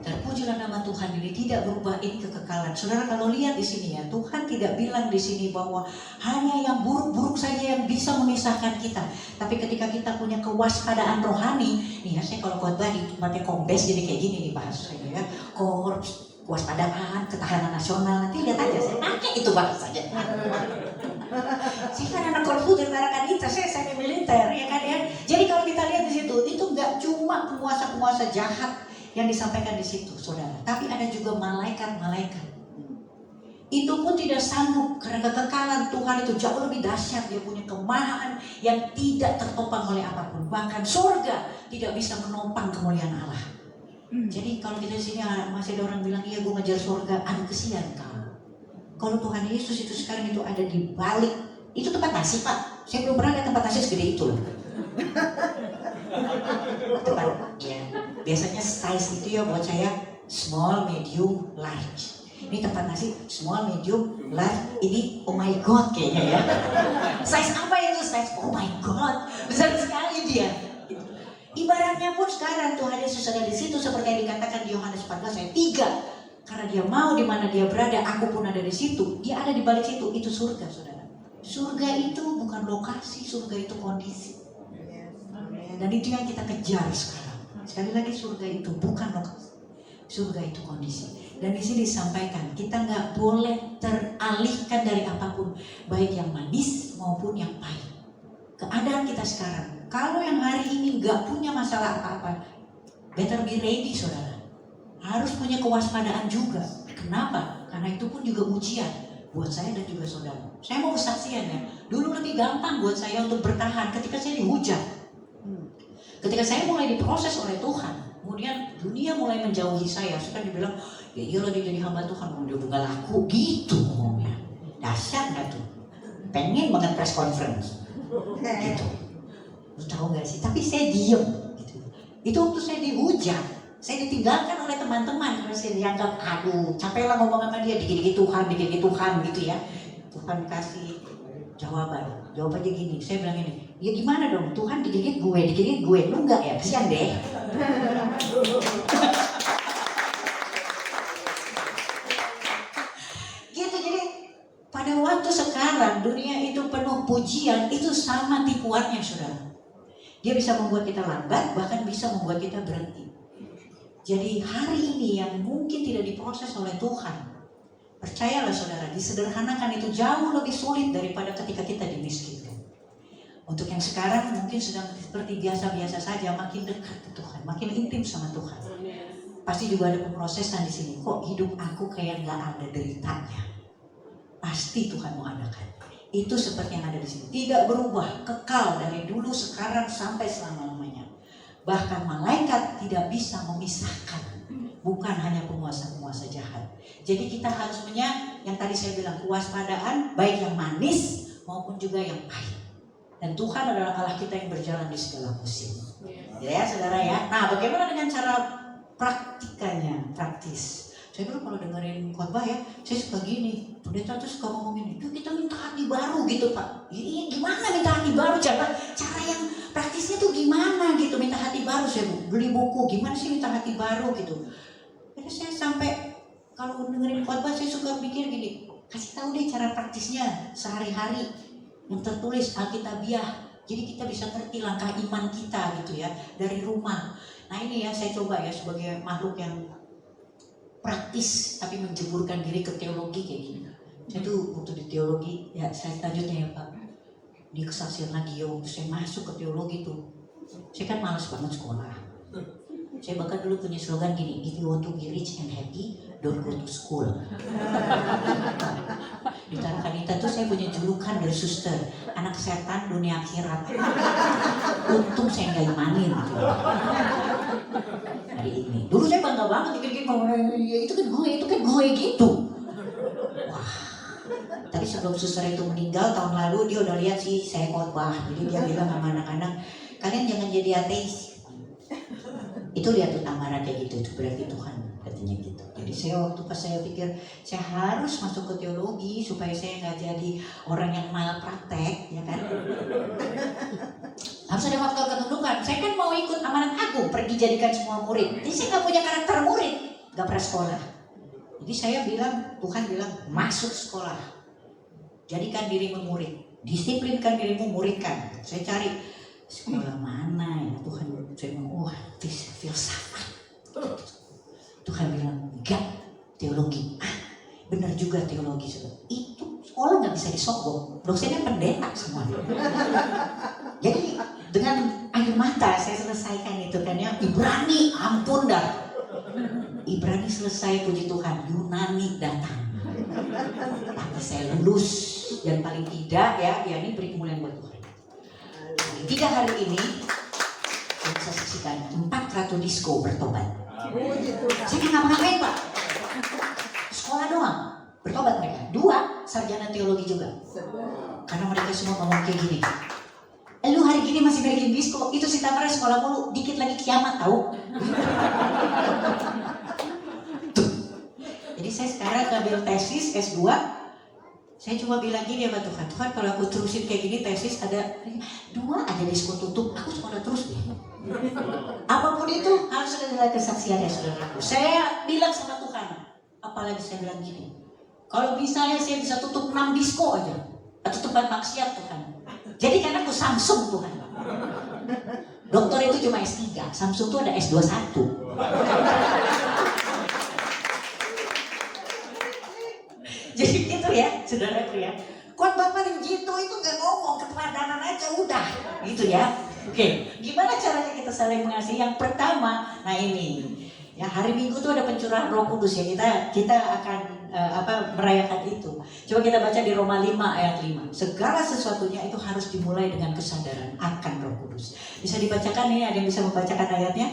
Terpujilah nama Tuhan, ini tidak berubah, ini kekekalan. Saudara kalau lihat di sini ya, Tuhan tidak bilang di sini bahwa hanya yang buruk-buruk saja yang bisa memisahkan kita. Tapi ketika kita punya kewaspadaan rohani, nih ya, saya kalau khotbah di tempatnya kombes jadi kayak gini nih bahasanya ya, korps, kewaspadaan, ketahanan nasional, nanti lihat aja saya pakai itu bahasanya. Saya kan anak korps tentara kanita, saya militer ya kan ya. Jadi kalau kita lihat di situ, itu nggak cuma penguasa-penguasa jahat yang disampaikan di situ, saudara. Tapi ada juga malaikat-malaikat. Itu pun tidak sanggup karena kekekalan Tuhan itu jauh lebih dahsyat. Dia punya kemahaan yang tidak tertopang oleh apapun. Bahkan surga tidak bisa menopang kemuliaan Allah. Jadi kalau kita di sini masih ada orang bilang, iya gue ngejar surga, aduh kesian kau. Kalau Tuhan Yesus itu sekarang itu ada di balik, itu tempat nasi Pak. Saya belum pernah lihat tempat nasi segede itu loh. Tempat, ya. Biasanya size itu ya buat saya small, medium, large. Ini tempat nasi small, medium, large. Ini oh my god kayaknya ya. Size apa itu? Size oh my god. Besar sekali dia. Ibaratnya pun sekarang Tuhan Yesus ada di situ seperti yang dikatakan di Yohanes 14 ayat 3. Karena dia mau di mana dia berada, aku pun ada di situ. Dia ada di balik situ. Itu surga, saudara. Surga itu bukan lokasi, surga itu kondisi. Dan itu yang kita kejar sekarang. Sekali lagi surga itu bukan lokasi, surga itu kondisi. Dan di sini disampaikan kita nggak boleh teralihkan dari apapun, baik yang manis maupun yang pahit. Keadaan kita sekarang, kalau yang hari ini nggak punya masalah apa-apa, better be ready, saudara. Harus punya kewaspadaan juga. Kenapa? Karena itu pun juga ujian buat saya dan juga saudara. Saya mau kesaksian ya. Dulu lebih gampang buat saya untuk bertahan ketika saya dihujat. Ketika saya mulai diproses oleh Tuhan, kemudian dunia mulai menjauhi saya. Suka dibilang, ya iyalah dia jadi hamba Tuhan, dia bukan laku gitu ngomongnya. Dahsyat gak tuh? Pengen banget press conference gitu. Lu tahu gak sih? Tapi saya diem gitu. Itu waktu saya dihujat, saya ditinggalkan oleh teman-teman karena saya dianggap, aduh capek lah ngomong sama dia, dikit-dikit Tuhan gitu ya. Tuhan kasih jawabannya gini, saya bilang ini, ya gimana dong, Tuhan dikit-dikit gue, lu enggak ya, kesian deh. Gitu, jadi pada waktu sekarang dunia itu penuh pujian, itu sama tipuannya saudara. Dia bisa membuat kita lambat, bahkan bisa membuat kita berhenti. Jadi hari ini yang mungkin tidak diproses oleh Tuhan, percayalah saudara, disederhanakan itu jauh lebih sulit daripada ketika kita dimiskinkan. Untuk yang sekarang mungkin sedang seperti biasa-biasa saja, makin dekat ke Tuhan, makin intim sama Tuhan. Pasti juga ada pemrosesan di sini. Kok hidup aku kayak nggak ada deritanya? Pasti Tuhan mau adakan. Itu seperti yang ada di sini. Tidak berubah, kekal dari dulu, sekarang sampai selama-lamanya. Bahkan malaikat tidak bisa memisahkan. Bukan hanya penguasa-penguasa jahat. Jadi kita harus punya yang tadi saya bilang, kewaspadaan baik yang manis maupun juga yang pahit. Dan Tuhan adalah Allah kita yang berjalan di segala musim. Ya saudara ya. Nah bagaimana dengan cara praktis? Saya dulu kalau dengerin khotbah ya, saya suka gini. Pendeta tuh suka ngomong gini, yuk kita minta hati baru gitu Pak. Iya gimana minta hati baru? Cara yang praktisnya tuh gimana gitu, minta hati baru. Saya beli buku, gimana sih minta hati baru gitu. Jadi saya sampai kalau dengerin khotbah saya suka pikir gini, kasih tahu deh cara praktisnya sehari-hari yang tertulis Alkitabiah. Jadi kita bisa ngerti langkah iman kita gitu ya dari rumah. Nah ini ya saya coba ya sebagai makhluk yang praktis tapi menjeburkan diri ke teologi kayak gini. Saya tuh waktu di teologi ya saya lanjutnya ya Pak. Di kesaksian lagi yo, saya masuk ke teologi tuh. Saya kan malas banget sekolah. Saya bahkan dulu punya slogan gini, if you want to be rich and happy, don't go to school. Di Tarakanita tuh saya punya julukan dari suster, anak setan dunia akhirat. Untung saya nggak imanin gitu. Hari ini, dulu saya bangga banget dikit-dikit ngomong, ya itu kan gue gitu. Wah, tapi sebelum suster itu meninggal tahun lalu dia udah lihat sih saya khotbah, jadi dia bilang sama anak-anak, kalian jangan jadi ateis. Itu lihat tuh Tamara kayak gitu, itu berarti Tuhan artinya gitu. Jadi saya waktu pas saya pikir saya harus masuk ke teologi supaya saya nggak jadi orang yang malpraktek, ya kan? Harus ada faktor ketundukan. Saya kan mau ikut amanat agung, pergi jadikan semua murid. Jadi saya nggak punya karakter murid, nggak pernah sekolah. Jadi saya bilang, Tuhan bilang masuk sekolah, jadikan dirimu murid, disiplinkan dirimu, muridkan. Saya cari sekolah mana ya Tuhan. Saya bilang, filsafat. Tuhan bilang, enggak, teologi. Benar juga teologi. Itu sekolah nggak bisa disogok, dosennya pendeta semua. Jadi dengan air mata saya selesaikan itu kan ya. Ibrani, ampun dah. Ibrani selesai, puji Tuhan. Yunani datang. Tapi saya lulus, dan paling tidak ya ini beri kemuliaan buat Tuhan. 3 hari ini saya bisa saksikan 4 ratu disco bertobat. Saya nggak ngapa-ngapain Pak, sekolah doang bertobat mereka. 2 sarjana teologi juga, karena mereka semua ngomong kayak gini, lu hari gini masih bikin disco, itu si Tamara sekolah mulu, dikit lagi kiamat tahu. Jadi saya sekarang ngambil tesis S2. Saya cuma bilang gini sama Tuhan, Tuhan kalau aku terusin kayak gini tesis ada 2 aja disco tutup, aku sekolah terus deh. Apapun itu harus ada kesaksian ya saudaraku. Saya bilang sama Tuhan, apalagi saya bilang gini, kalau misalnya saya bisa tutup 6 disco aja, atau tempat maksiat Tuhan, jadikan aku Samsung Tuhan. Dokter itu cuma S3, Samsung itu ada S21. Jadi itu ya, saudaraku ya. Khotbah paling gitu itu nggak ngomong, keteladanan aja udah, gitu ya. Oke, gimana caranya kita saling mengasihi? Yang pertama, nah ini, ya hari Minggu tuh ada pencurahan Roh Kudus ya. Kita akan merayakan itu. Coba kita baca di Roma 5 ayat 5. Segala sesuatunya itu harus dimulai dengan kesadaran akan Roh Kudus. Bisa dibacakan ini? Ada yang bisa membacakan ayatnya?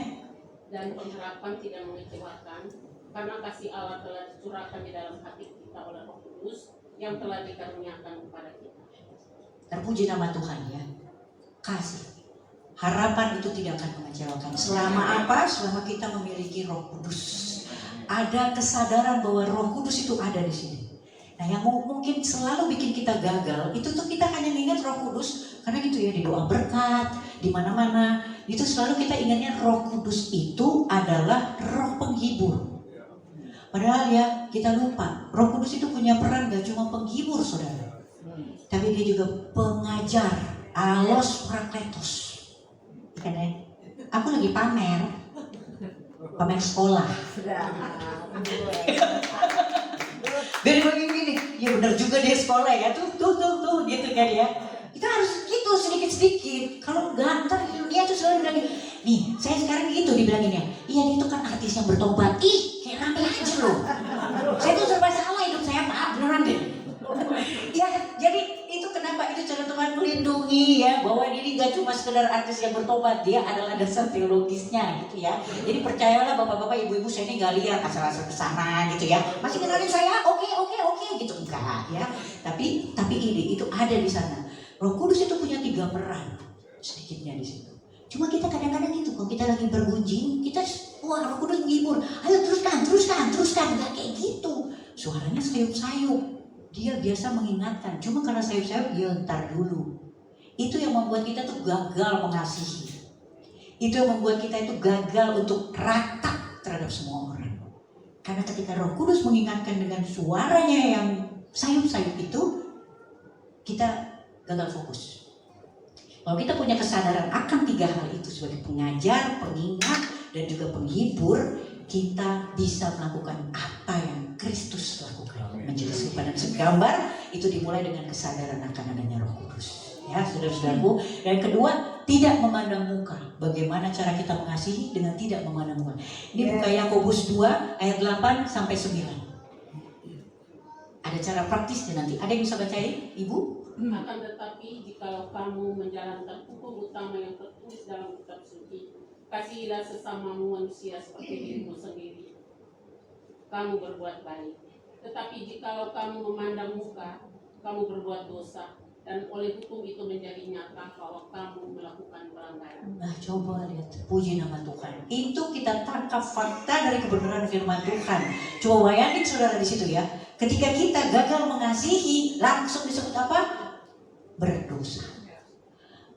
Dan pengharapan tidak mengecewakan, karena kasih Allah telah dicurahkan di dalam hati kita oleh Roh Kudus yang telah dikaruniakan kepada kita. Terpuji nama Tuhan ya. Kasih. Harapan itu tidak akan mengecewakan. Selama apa? Selama kita memiliki Roh Kudus. Ada kesadaran bahwa Roh Kudus itu ada di sini. Nah, yang mungkin selalu bikin kita gagal, itu tuh kita hanya ingat Roh Kudus karena gitu ya, di doa berkat, di mana-mana, itu selalu kita ingatnya Roh Kudus itu adalah Roh penghibur. Padahal ya kita lupa, Roh Kudus itu punya peran gak cuma penghibur saudara, tapi dia juga pengajar, alos prakletos. Kan ya? Aku lagi pamer sekolah. Dari begini, ya benar juga dia sekolah ya, tuh gitu kan ya. Kita harus gitu sedikit-sedikit. Kalau enggak, ntar di dunia tuh selalu bilang, nih saya sekarang gitu dibilanginnya. Iya dia itu kan artis yang bertobat. Ih, kayak rame aja loh. Saya tuh serba salah hidup saya, maaf beneran deh. Ya, jadi itu kenapa itu cara Tuhan melindungi ya, bahwa ini gak cuma sekedar artis yang bertobat, dia adalah dasar teologisnya gitu ya. Jadi percayalah bapak-bapak, ibu-ibu, saya ini gak lihat asal-asal kesana gitu ya. Masih kenalin saya, oke gitu, enggak ya. Tapi ini itu ada di sana. Roh Kudus itu punya 3 peran sedikitnya di situ. Cuma kita kadang-kadang gitu, kalau kita lagi bergunjing, kita wah Roh Kudus menghibur, ayo teruskan, gak kayak gitu. Suaranya sayup-sayup. Dia biasa mengingatkan, cuma karena sayup-sayup dia ntar dulu. Itu yang membuat kita tuh gagal mengasihi. Itu yang membuat kita itu gagal untuk rata terhadap semua orang. Karena ketika Roh Kudus mengingatkan dengan suaranya yang sayup-sayup itu, kita gagal fokus. Kalau kita punya kesadaran akan 3 hal itu sebagai pengajar, pengingat, dan juga penghibur, kita bisa melakukan apa yang Kristus lakukan. Menjadi serupa dan segambar, itu dimulai dengan kesadaran akan adanya Roh Kudus. Ya, saudara-saudaraku. Dan kedua, tidak memandang muka. Bagaimana cara kita mengasihi dengan tidak memandang muka. Ini buka Yakobus 2 ayat 8 sampai 9. Ada cara praktisnya nanti. Ada yang bisa bacain, Ibu? Akan tetapi jikalau kamu menjalankan hukum utama yang tertulis dalam kitab suci, kasihilah sesamamu manusia seperti dirimu sendiri, kamu berbuat baik. Tetapi jikalau kamu memandang muka, kamu berbuat dosa. dan oleh hukum itu menjadi nyata bahwa kamu melakukan pelanggaran. Nah, coba lihat, puji nama Tuhan. Itu kita tangkap fakta dari kebenaran firman Tuhan. Coba bayangin saudara di situ ya. Ketika kita gagal mengasihi, langsung disebut apa? Berdosa.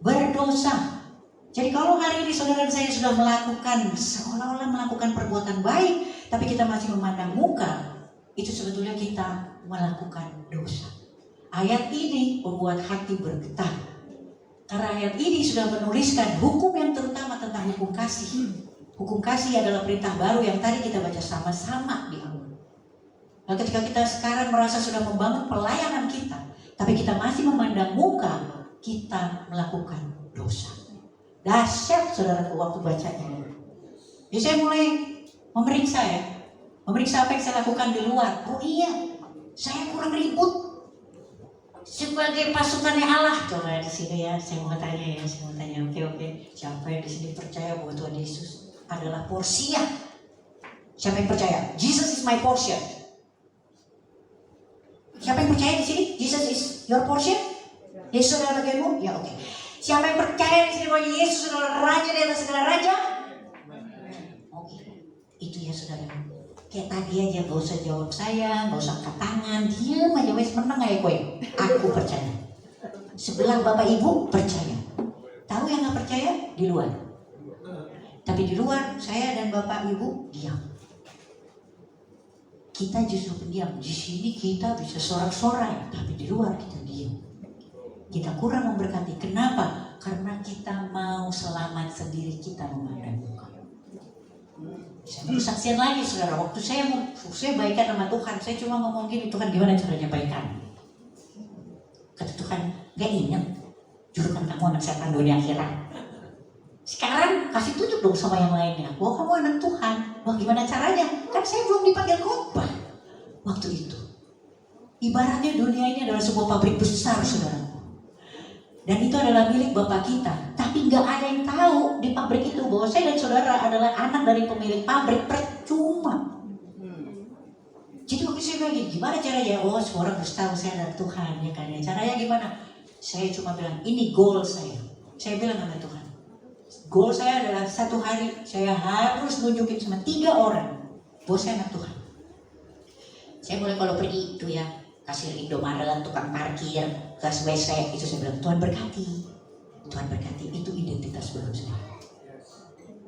Berdosa. Jadi kalau hari ini saudara dan saya sudah melakukan, seolah-olah melakukan perbuatan baik, tapi kita masih memandang muka, itu sebetulnya kita melakukan dosa. Ayat ini membuat hati bergetar. Karena ayat ini sudah menuliskan hukum yang terutama tentang hukum kasih. Hukum kasih adalah perintah baru yang tadi kita baca sama-sama di awal. Nah, ketika kita sekarang merasa sudah membangun pelayanan kita, tapi kita masih memandang muka, kita melakukan dosa. Dahsyat saudaraku waktu bacanya. Jadi saya mulai memeriksa ya. Memeriksa apa yang saya lakukan di luar. Oh iya, saya kurang ribut. Sebagai pasukannya Allah, coba di sini ya, saya mau tanya. Oke. Siapa yang di sini percaya bahwa Tuhan Yesus adalah porsia? Siapa yang percaya? Jesus is my portion. Siapa yang percaya di sini? Jesus is your portion? Yesus adalah bagianmu? Ya, oke. Siapa yang percaya di sini bahwa Yesus adalah raja di atas segala raja? Oke. Itu ya saudara. Kayak tadi aja, gak usah jawab saya, gak usah angkat tangan, diam aja, wes menang aja kowe. Aku percaya. Sebelah bapak ibu percaya. Tahu yang gak percaya? Di luar. Tapi di luar, saya dan bapak ibu diam. Kita justru pendiam. Di sini kita bisa sorak-sorai, tapi di luar kita diam. Kita kurang memberkati. Kenapa? Karena kita mau selamat sendiri, kita memandang muka. Saya kesaksian lagi saudara, waktu saya baikan sama Tuhan, saya cuma ngomong gini, Tuhan gimana caranya baikan? Kata Tuhan, gak ingat, julukan kamu anak setan dunia akhirat. Sekarang kasih tunjuk dong sama yang lainnya, bahwa kamu anak Tuhan. Wah gimana caranya? Kan saya belum dipanggil khotbah waktu itu. Ibaratnya dunia ini adalah sebuah pabrik besar saudara. Dan itu adalah milik Bapak kita. Tapi gak ada yang tahu di pabrik itu bahwa saya dan saudara adalah anak dari pemilik pabrik. Percuma. Jadi waktu saya bilang gimana caranya? Oh, semua orang harus tahu saya dari Tuhan ya kan. Caranya gimana? Saya cuma bilang ini goal saya. Saya bilang sama Tuhan, goal saya adalah satu hari saya harus nunjukin sama 3 orang bahwa saya anak Tuhan. Saya mulai kalau pergi itu ya, kasir Indomaret, tukang parkir, gas WC, itu saya bilang Tuhan berkati. Tuhan berkati, itu identitas baru saya.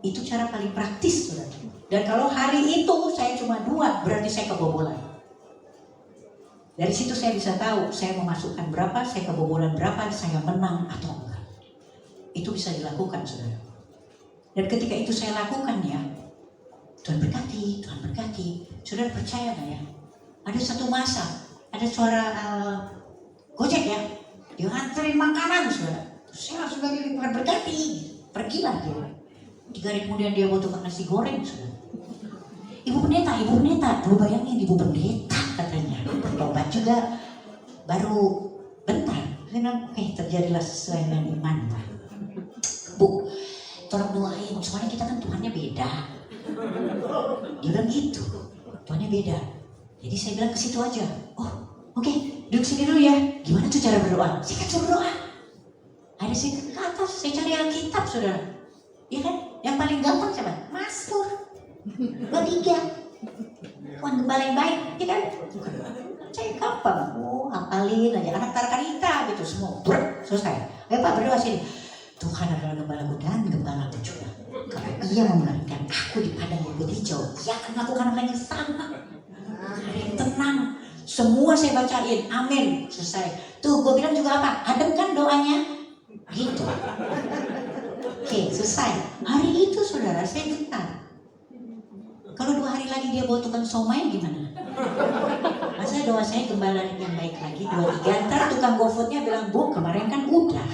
Itu cara paling praktis saudara. Dan kalau hari itu saya cuma 2, berarti saya kebobolan. Dari situ saya bisa tahu saya memasukkan berapa, saya kebobolan berapa, saya menang atau enggak. Itu bisa dilakukan saudara. Dan ketika itu saya lakukan ya, Tuhan berkati, Tuhan berkati. Saudara percaya gak ya? Ada satu masa, ada suara Gojek ya, dia nganterin makanan saudara. Saya langsung lagi Tuhan berkati, pergilah dia. 3 hari kemudian dia butuhkan nasi goreng saudara. Ibu pendeta, lu bayangin ibu pendeta katanya, bertobat juga baru bentar. Saya bilang, terjadilah sesuai dengan iman Pak. Bu, tolong doain, soalnya kita kan Tuhannya beda. Dia bilang gitu, Tuhannya beda. Jadi saya bilang ke situ aja. Oh, oke, duduk sini dulu ya. Gimana tuh cara berdoa? Saya kan suruh berdoa. Ada saya ke atas, saya cari Alkitab saudara. Iya kan? Yang paling gampang siapa? Mazmur 23. Tuhan gembala yang baik, iya kan? Saya gampang. Oh, hafalin aja. Anak Tarkanita gitu semua. Selesai. Ayo Pak berdoa sini. Tuhan adalah gembalaku dan gembalaku juga. Karena Ia memberikan aku di padang rumput hijau, Ia akan melakukan hal yang sama. Hari yang tenang. Semua saya bacain. Amin. Selesai. Tuh, gue bilang juga apa? Adem kan doanya? Gitu. Oke, selesai. Hari itu saudara saya getar. Kalau 2 hari lagi dia bawa tukang somai gimana? Masa doa saya gembala yang baik lagi 2, 3. Ntar tukang GoFoodnya bilang, Bu kemarin kan udah.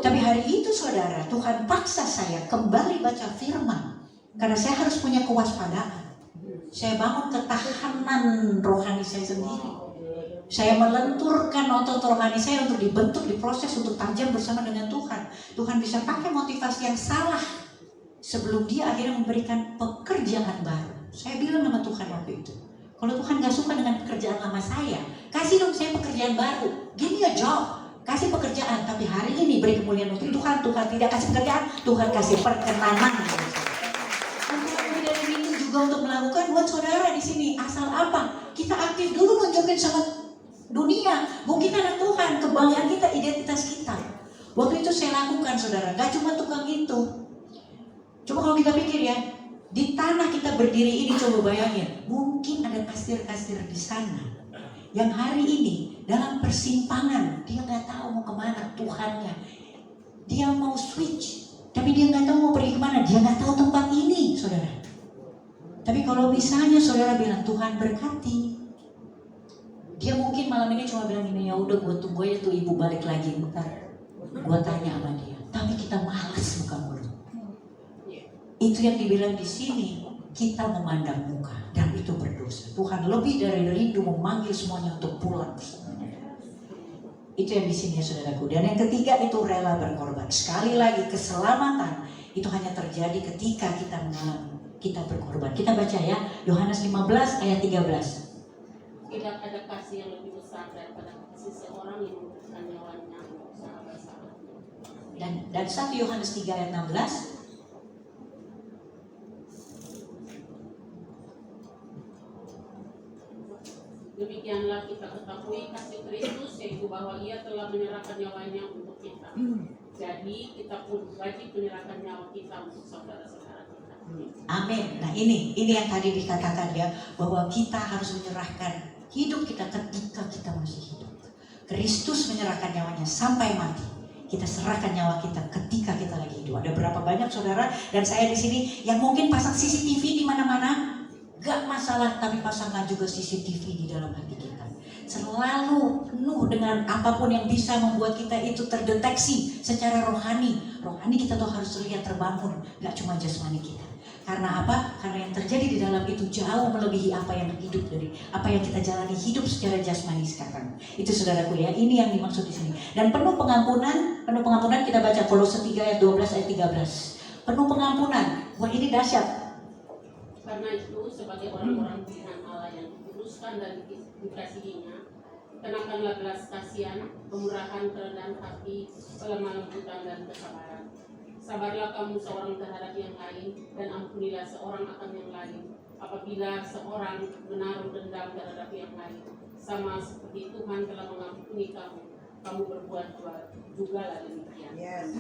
Tapi hari itu saudara, Tuhan paksa saya kembali baca firman. Karena saya harus punya kewaspadaan. Saya bangun ketahanan rohani saya sendiri. Saya melenturkan otot rohani saya untuk dibentuk, diproses untuk tajam bersama dengan Tuhan. Tuhan bisa pakai motivasi yang salah sebelum Dia akhirnya memberikan pekerjaan baru. Saya bilang sama Tuhan waktu itu, kalau Tuhan gak suka dengan pekerjaan lama saya, Kasih dong saya pekerjaan baru. Give me a job. Kasih pekerjaan. Tapi hari ini beri kemuliaan untuk Tuhan. Tuhan tidak kasih pekerjaan. Tuhan kasih perkenanan. Untuk lebih dari itu juga untuk melakukan buat saudara di sini. Asal apa? Kita aktif dulu nunjukin sama dunia. Bahwa kita anak Tuhan. Kebanggaan kita, identitas kita. Waktu itu saya lakukan saudara. Gak cuma tukang itu. Coba kalau kita pikir ya. Di tanah kita berdiri ini coba bayangin. Mungkin ada kasir-kasir di sana. Yang hari ini dalam persimpangan. Dia gak tahu mau kemana Tuhannya. Dia mau switch. Tapi dia gak tahu mau pergi kemana. Dia gak tahu tempat ini saudara. Tapi kalau misalnya saudara bilang Tuhan berkati. Dia mungkin malam ini cuma bilang gini, ya udah gue tunggu aja tuh ibu balik lagi bentar. Gue tanya sama dia. Tapi kita malas buka mulut. Itu yang dibilang di sini, kita memandang muka dan itu berdosa. Tuhan lebih dari rindu memanggil semuanya untuk pulang. Itu yang di sini ya saudaraku. Dan yang ketiga itu rela berkorban. Sekali lagi keselamatan itu hanya terjadi ketika kita mengalami, kita berkorban. Kita baca ya, Yohanes 15 ayat 13. Tidak ada kasih yang lebih besar daripada kasih seorang yang memberikan nyawanya untuk sahabat-sahabatnya. Dan 1 Yohanes 3 ayat 16. Demikianlah kita ketahui kasih Kristus, yaitu bahwa Ia telah menyerahkan nyawanya untuk kita. Jadi kita pun wajib menyerahkan nyawa kita untuk saudara-saudara kita. Amin. Nah ini yang tadi dikatakan ya, bahwa kita harus menyerahkan hidup kita ketika kita masih hidup. Kristus menyerahkan nyawanya sampai mati. Kita serahkan nyawa kita ketika kita lagi hidup. Ada berapa banyak saudara dan saya di sini yang mungkin pasang CCTV di mana-mana. Gak masalah, tapi pasangkan juga CCTV di dalam hati kita. Selalu penuh dengan apapun yang bisa membuat kita itu terdeteksi secara rohani. Rohani kita tuh harus terlihat terbangun, gak cuma jasmani kita. Karena apa? Karena yang terjadi di dalam itu jauh melebihi apa yang hidup dari apa yang kita jalani hidup secara jasmani sekarang. Itu saudaraku ya, ini yang dimaksud di sini. Dan penuh pengampunan kita baca Kolose 3 ayat 12 ayat 13. Penuh pengampunan. Wah ini dahsyat. Karena itu sebagai orang-orang pilihan Allah yang dikuduskan dan dikasihinya, kenakanlah belas kasihan, kemurahan, kerendahan hati, kelemah lembutan dan kesabaran. Sabarlah kamu seorang terhadap yang lain dan ampunilah seorang akan yang lain. Apabila seorang menaruh dendam terhadap yang lain, sama seperti Tuhan telah mengampuni kamu berbuat juga lah demikian.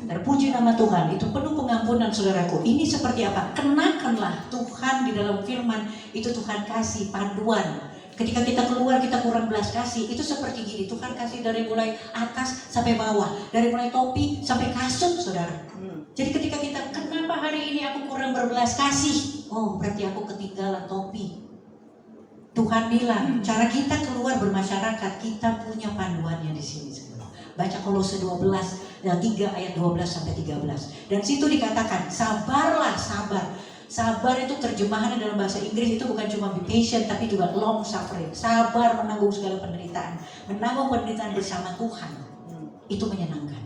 Terpuji nama Tuhan, itu penuh pengampunan saudaraku. Ini seperti apa? Kenakanlah Tuhan di dalam firman, itu Tuhan kasih panduan. Ketika kita keluar kita kurang belas kasih, itu seperti gini. Tuhan kasih dari mulai atas sampai bawah, dari mulai topi sampai kasut saudara. Jadi ketika kita, kenapa hari ini aku kurang berbelas kasih? Oh berarti aku ketinggalan topi. Tuhan bilang, cara kita keluar bermasyarakat, kita punya panduannya di sini. Baca Kolose 12, 3 ayat 12 sampai 13. Dan situ dikatakan, sabarlah, sabar. Sabar itu terjemahannya dalam bahasa Inggris itu bukan cuma be patient, tapi juga long suffering. Sabar menanggung segala penderitaan. Menanggung penderitaan bersama Tuhan. Itu menyenangkan.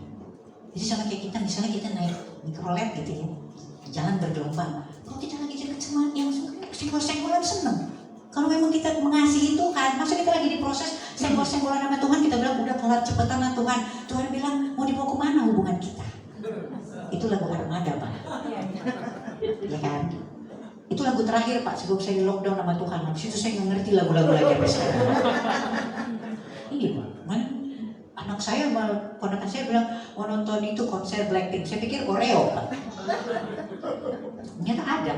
Jadi sama kayak kita, misalnya kita naik mikrolet gitu ya. Jalan bergelombang. Kalau kita lagi dekat sama yang senggol-senggolan seneng. Kalau memang kita mengasihi Tuhan, masa kita lagi diproses senggol-senggolan sama Tuhan, kita bilang udah kelar cepetan lah Tuhan. Tuhan bilang mau dibawa kemana hubungan kita? Itu lagu Armada Pak. Ya kan? Itu lagu terakhir Pak sebelum saya di lockdown sama Tuhan. Habis itu saya nggak ngerti lagu-lagu lagi sampai sekarang. Ini Pak, mana? Anak saya sama ponakan saya bilang mau nonton itu konser Blackpink. Saya pikir Oreo Pak. Ternyata ada.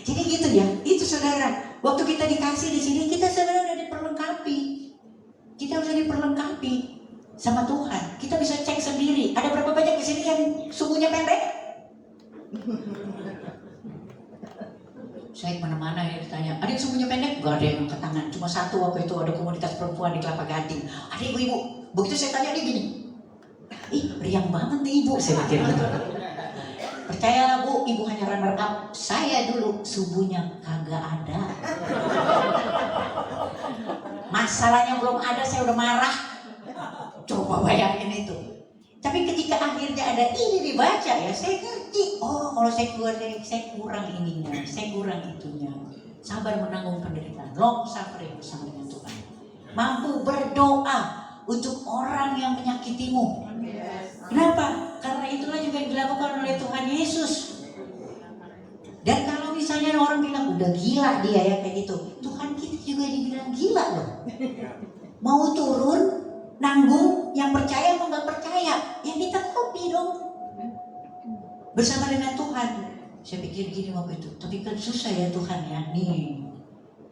Jadi gitu ya, itu saudara. Waktu kita dikasih di sini, kita sebenarnya diperlengkapi. Kita harus diperlengkapi sama Tuhan. Kita bisa cek sendiri. Ada berapa banyak di sini yang sungguhnya pendek? Saya kemana-mana ya ditanya, ada yang sungguhnya pendek? Gak ada yang angkat tangan. Cuma satu waktu itu ada komunitas perempuan di Kelapa Gading. Ada ibu-ibu. Begitu saya tanya dia gini, ih riang banget nih ibu. Saya pikir gitu. Percayalah Bu, ibu hanya runner up. Saya dulu subuhnya kagak ada. Masalahnya belum ada, saya udah marah. Coba bayangin itu. Tapi ketika akhirnya ada ini dibaca ya, saya ngerti. Oh, kalau saya keluar dari, saya kurang ininya, saya kurang itunya. Sabar menanggung penderitaan, long suffering bersama dengan Tuhan. mampu berdoa untuk orang yang menyakitimu. Kenapa? Karena itulah juga yang dilakukan oleh Tuhan Yesus. Dan kalau misalnya orang bilang udah gila dia ya kayak gitu, Tuhan kita juga dibilang gila loh. Mau turun nanggung yang percaya atau nggak percaya, yang kita copy dong bersama dengan Tuhan. Saya pikir gini waktu itu, tapi kan susah ya Tuhan ya. Nih,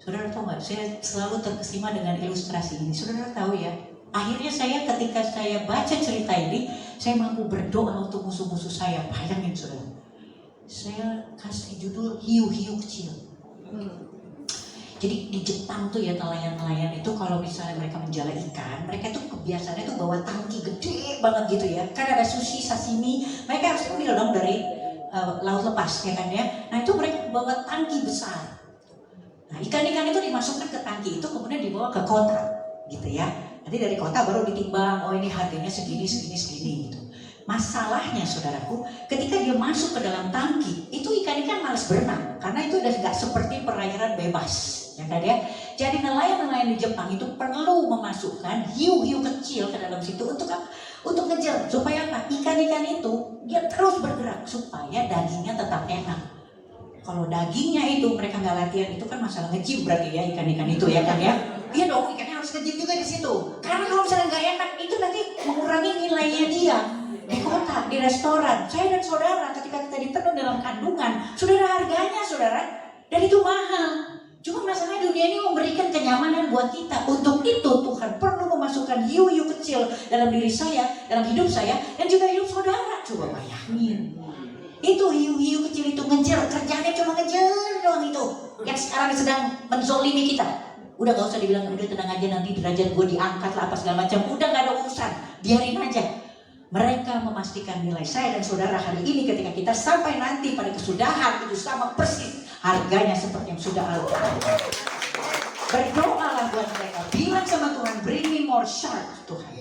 saudara tahu nggak? Saya selalu terkesima dengan ilustrasi ini. Saudara tahu ya? Akhirnya saya ketika saya baca cerita ini, saya mampu berdoa untuk musuh-musuh saya. Bayangin saudara, saya kasih judul hiu-hiu kecil. Jadi di Jepang tuh ya nelayan-nelayan itu kalau misalnya mereka menjala ikan, mereka tuh kebiasaannya tuh bawa tangki gede banget gitu ya. Kan ada sushi, sashimi, mereka harus ambil dong dari laut lepas ya kan ya. Nah itu mereka bawa tangki besar. Nah ikan-ikan itu dimasukkan ke tangki itu kemudian dibawa ke kota gitu ya. Nanti dari kota baru ditimbang, oh ini harganya segini gitu. Masalahnya saudaraku, ketika dia masuk ke dalam tangki, itu ikan-ikan malas berenang karena itu udah nggak seperti perairan bebas, ya kan ya. Jadi nelayan-nelayan di Jepang itu perlu memasukkan hiu-hiu kecil ke dalam situ untuk ngejar supaya apa? Ikan-ikan itu dia terus bergerak supaya dagingnya tetap enak. Kalau dagingnya itu mereka nggak latihan, itu kan masalah nge-gym berarti ya ikan-ikan itu ya kan ya. Iya dong, ikannya harus nge-gym juga di situ. Karena kalau misalnya nggak enak, itu nanti mengurangi nilainya dia. Di kota, di restoran, saya dan saudara ketika kita ditenun dalam kandungan, saudara harganya saudara, dan itu mahal. Cuma masalahnya dunia ini memberikan kenyamanan buat kita. Untuk itu Tuhan perlu memasukkan hiu-hiu kecil dalam diri saya, dalam hidup saya, dan juga hidup saudara. Coba bayangin, itu hiu-hiu kecil itu ngejar, kerjanya cuma ngejar doang itu. Yang sekarang sedang menzolimi kita. Udah gak usah dibilang, udah tenang aja nanti derajat gue diangkat lah apa segala macam. Udah gak ada urusan, biarin aja. Mereka memastikan nilai saya dan saudara hari ini ketika kita sampai nanti pada kesudahan itu sama persis harganya seperti yang sudah Allah. Berdoalah buat mereka, bilang sama Tuhan, bring me more sharp Tuhan.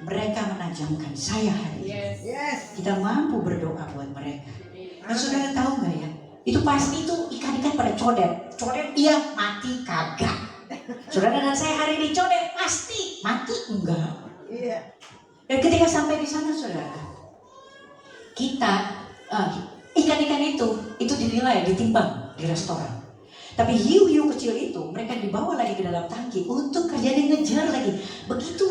Mereka menajamkan saya hari ini. Kita mampu berdoa buat mereka. Dan saudara tahu nggak ya? Itu pasti itu ikan-ikan pada codet. Codet iya, mati kagak. Saudara dan saya hari ini codet pasti mati enggak. Dan ketika sampai di sana saudara, kita ikan-ikan itu dinilai, ditimbang di restoran. Tapi hiu-hiu kecil itu mereka dibawa lagi ke dalam tangki untuk kerjanya ngejar lagi. Begitu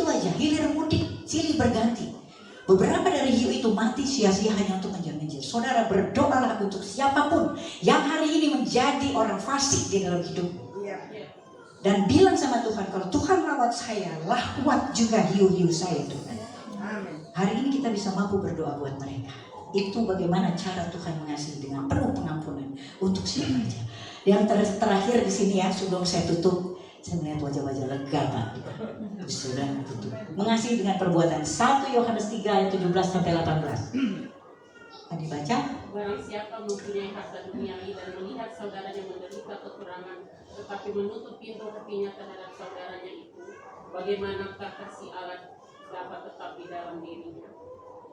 aja, hilir mudik, silih berganti. Beberapa dari hiu itu mati sia-sia hanya untuk ngejar-ngejar. Saudara berdoalah untuk siapapun yang hari ini menjadi orang fasik di dalam hidup. Dan bilang sama Tuhan, kalau Tuhan rawat saya, lawat juga hiu-hiu saya Tuhan. Hari ini kita bisa mampu berdoa buat mereka. Itu bagaimana cara Tuhan mengasihi dengan penuh pengampunan untuk siapa aja. Yang terakhir di sini ya, sebelum saya tutup, saya melihat wajah-wajah lega Pak. Sudah tutup. Mengasihi dengan perbuatan. 1 Yohanes 3 ayat 17 sampai 18. Tadi baca. Barang siapa mempunyai harta duniawi dan melihat saudaranya menderita kekurangan, tetapi menutup pintu hatinya terhadap saudaranya itu, bagaimanakah kasih Allah dapat tetap di dalam dirinya?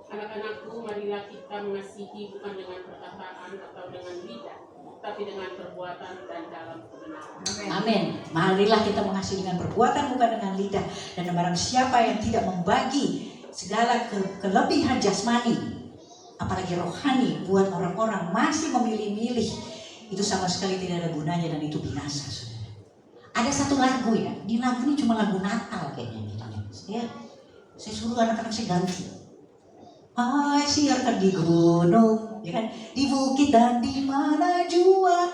Anak-anakku, marilah kita mengasihi bukan dengan perkataan atau dengan lidah, tapi dengan perbuatan dan dalam kebenaran. Amin. Marilah kita mengasihi dengan perbuatan bukan dengan lidah. Dan barang siapa yang tidak membagi segala kelebihan jasmani, apalagi rohani buat orang-orang masih memilih-milih, itu sama sekali tidak ada gunanya dan itu binasa. Saudara. Ada satu lagu ya, di lagu ini cuma lagu Natal kayaknya gitu ya. Saya suruh anak-anak saya ganti. Siarkan di gunung, ya kan, di bukit dan di mana jua.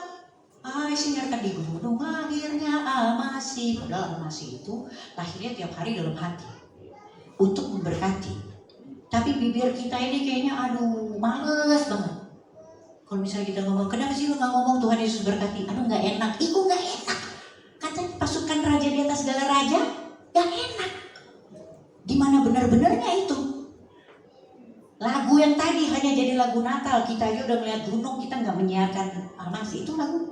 Siarkan di gunung, akhirnya amasi. Padahal amasi itu lahirnya tiap hari dalam hati untuk memberkati. Tapi bibir kita ini kayaknya aduh males banget. Kalau misalnya kita ngomong, kenapa sih lu gak ngomong Tuhan Yesus berkati? Aduh gak enak, itu gak enak. Katanya pasukan raja di atas segala raja, gak enak. Dimana benar-benarnya itu? Lagu yang tadi hanya jadi lagu Natal, kita aja udah melihat gunung, kita gak menyiarkan amasi. Itu lagu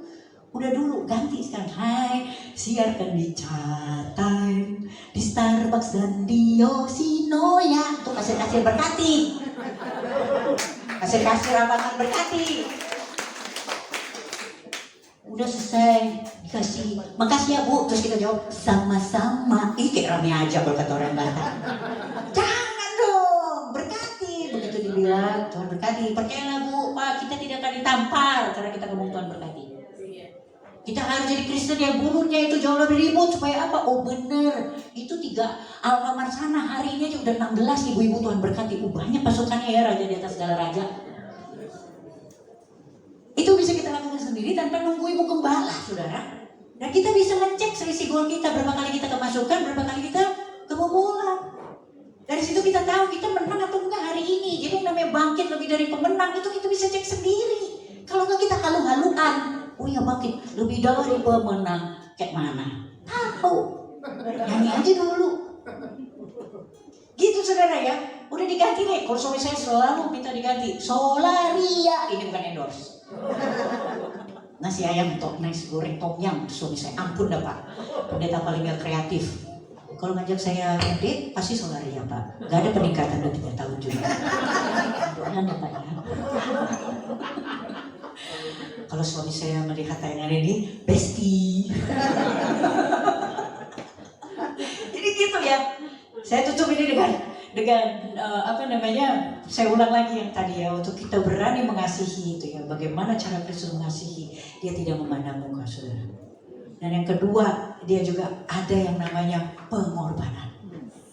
udah dulu, ganti sekarang. Hai, siarkan di chat time, di Starbucks dan di Yoshinoya. Tuh kasir-kasir berkati, kasir-kasir abangan berkati. Udah selesai, dikasih, makasih ya Bu. Terus kita jawab, sama-sama. Ih kayak rame aja kalau kata orang Batak. Jangan dong, berkati. Begitu dibilang, Tuhan berkati. Percayalah Bu, Pak, kita tidak akan ditampar karena kita ngomong Tuhan berkati. Kita harus jadi Kristen yang burungnya itu jauh lebih ribut. Supaya apa? Oh bener, itu 3 Alfamart sana hari ini aja udah 16 ibu-ibu Tuhan berkati. Banyak pasukannya ya, raja di atas segala raja. Itu bisa kita lakukan sendiri tanpa nunggu ibu gembala, saudara. Dan kita bisa ngecek selisih gol kita, berapa kali kita kemasukan, berapa kali kita kebobolan. Dari situ kita tahu kita menang atau enggak hari ini. Jadi yang namanya bangkit lebih dari pemenang itu kita bisa cek sendiri. Kalau enggak kita halu-haluan. Oh ya bangkit lebih dari pemenang. Kayak mana? Tahu. Nyanyi aja dulu. Gitu saudara ya. Udah diganti deh. Kalau suami saya selalu minta diganti. Solaria. Ini bukan endorse. Nasi ayam nasi goreng tom yum. Suami saya ampun dah Pak. Pendeta paling gak kreatif. Kalau ngajak saya ngedate pasti Solaria Pak. Gak ada peningkatan udah 3 tahun juga. Doakan ya Pak ya. Kalau suami saya melihat tayangan ini, bestie. Jadi gitu ya. Saya tutup ini dengan saya ulang lagi yang tadi ya, untuk kita berani mengasihi itu ya. Bagaimana cara Kristus mengasihi? Dia tidak memandang muka, saudara. Dan yang kedua, dia juga ada yang namanya pengorbanan.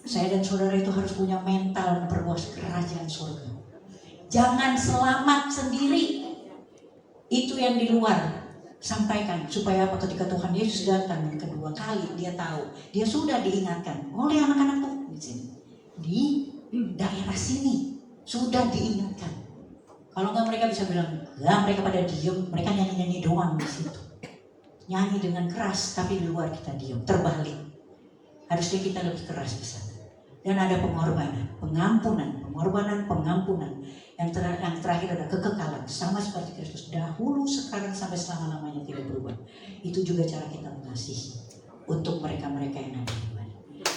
Saya dan saudara itu harus punya mental memperluas kerajaan surga. Jangan selamat sendiri. Itu yang di luar sampaikan supaya apa? Ketika Tuhan Yesus datang yang kedua kali, dia tahu, dia sudah diingatkan oleh anak-anak Tuhan di sini, di daerah sini sudah diingatkan. Kalau enggak mereka bisa bilang, ya mereka pada diem, mereka nyanyi-nyanyi doang di situ, nyanyi dengan keras, tapi di luar kita diem. Terbalik, harusnya kita lebih keras di sana. Dan ada pengorbanan, pengampunan. Yang terakhir ada kekekalan, sama seperti Kristus dahulu, sekarang, sampai selama-lamanya tidak berubah. Itu juga cara kita mengasihi untuk mereka-mereka yang ada di luar.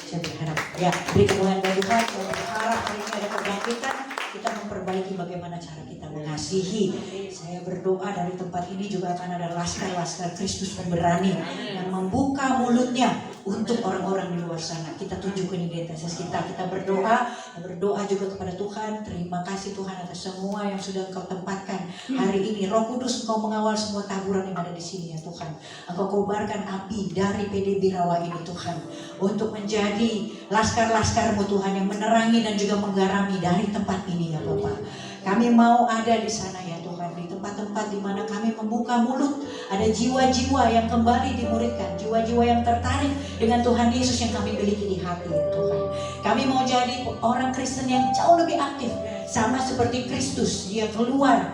Saya berharap, ya beri kemuliaan bagi Tuhan. Saya berharap hari ini ada kebangkitan, kita memperbaiki bagaimana cara kita mengasihi. Saya berdoa dari tempat ini juga akan ada laskar-laskar Kristus pemberani yang membuka mulutnya untuk orang-orang di luar sana. Kita tunjukkan identitas kita. Kita berdoa juga kepada Tuhan. Terima kasih Tuhan atas semua yang sudah Engkau tempatkan hari ini. Roh Kudus, Engkau mengawal semua taburan yang ada di sini ya Tuhan. Engkau kobarkan api dari PD Birawa ini Tuhan, untuk menjadi laskar-laskarmu Tuhan yang menerangi dan juga menggarami dari tempat ini ya Bapak. Kami mau ada di sana ya Tuhan, di tempat-tempat di mana kami membuka mulut. Ada jiwa-jiwa yang kembali dimuridkan, jiwa-jiwa yang tertarik dengan Tuhan Yesus yang kami miliki di hati Tuhan. Kami mau jadi orang Kristen yang jauh lebih aktif, sama seperti Kristus. Dia keluar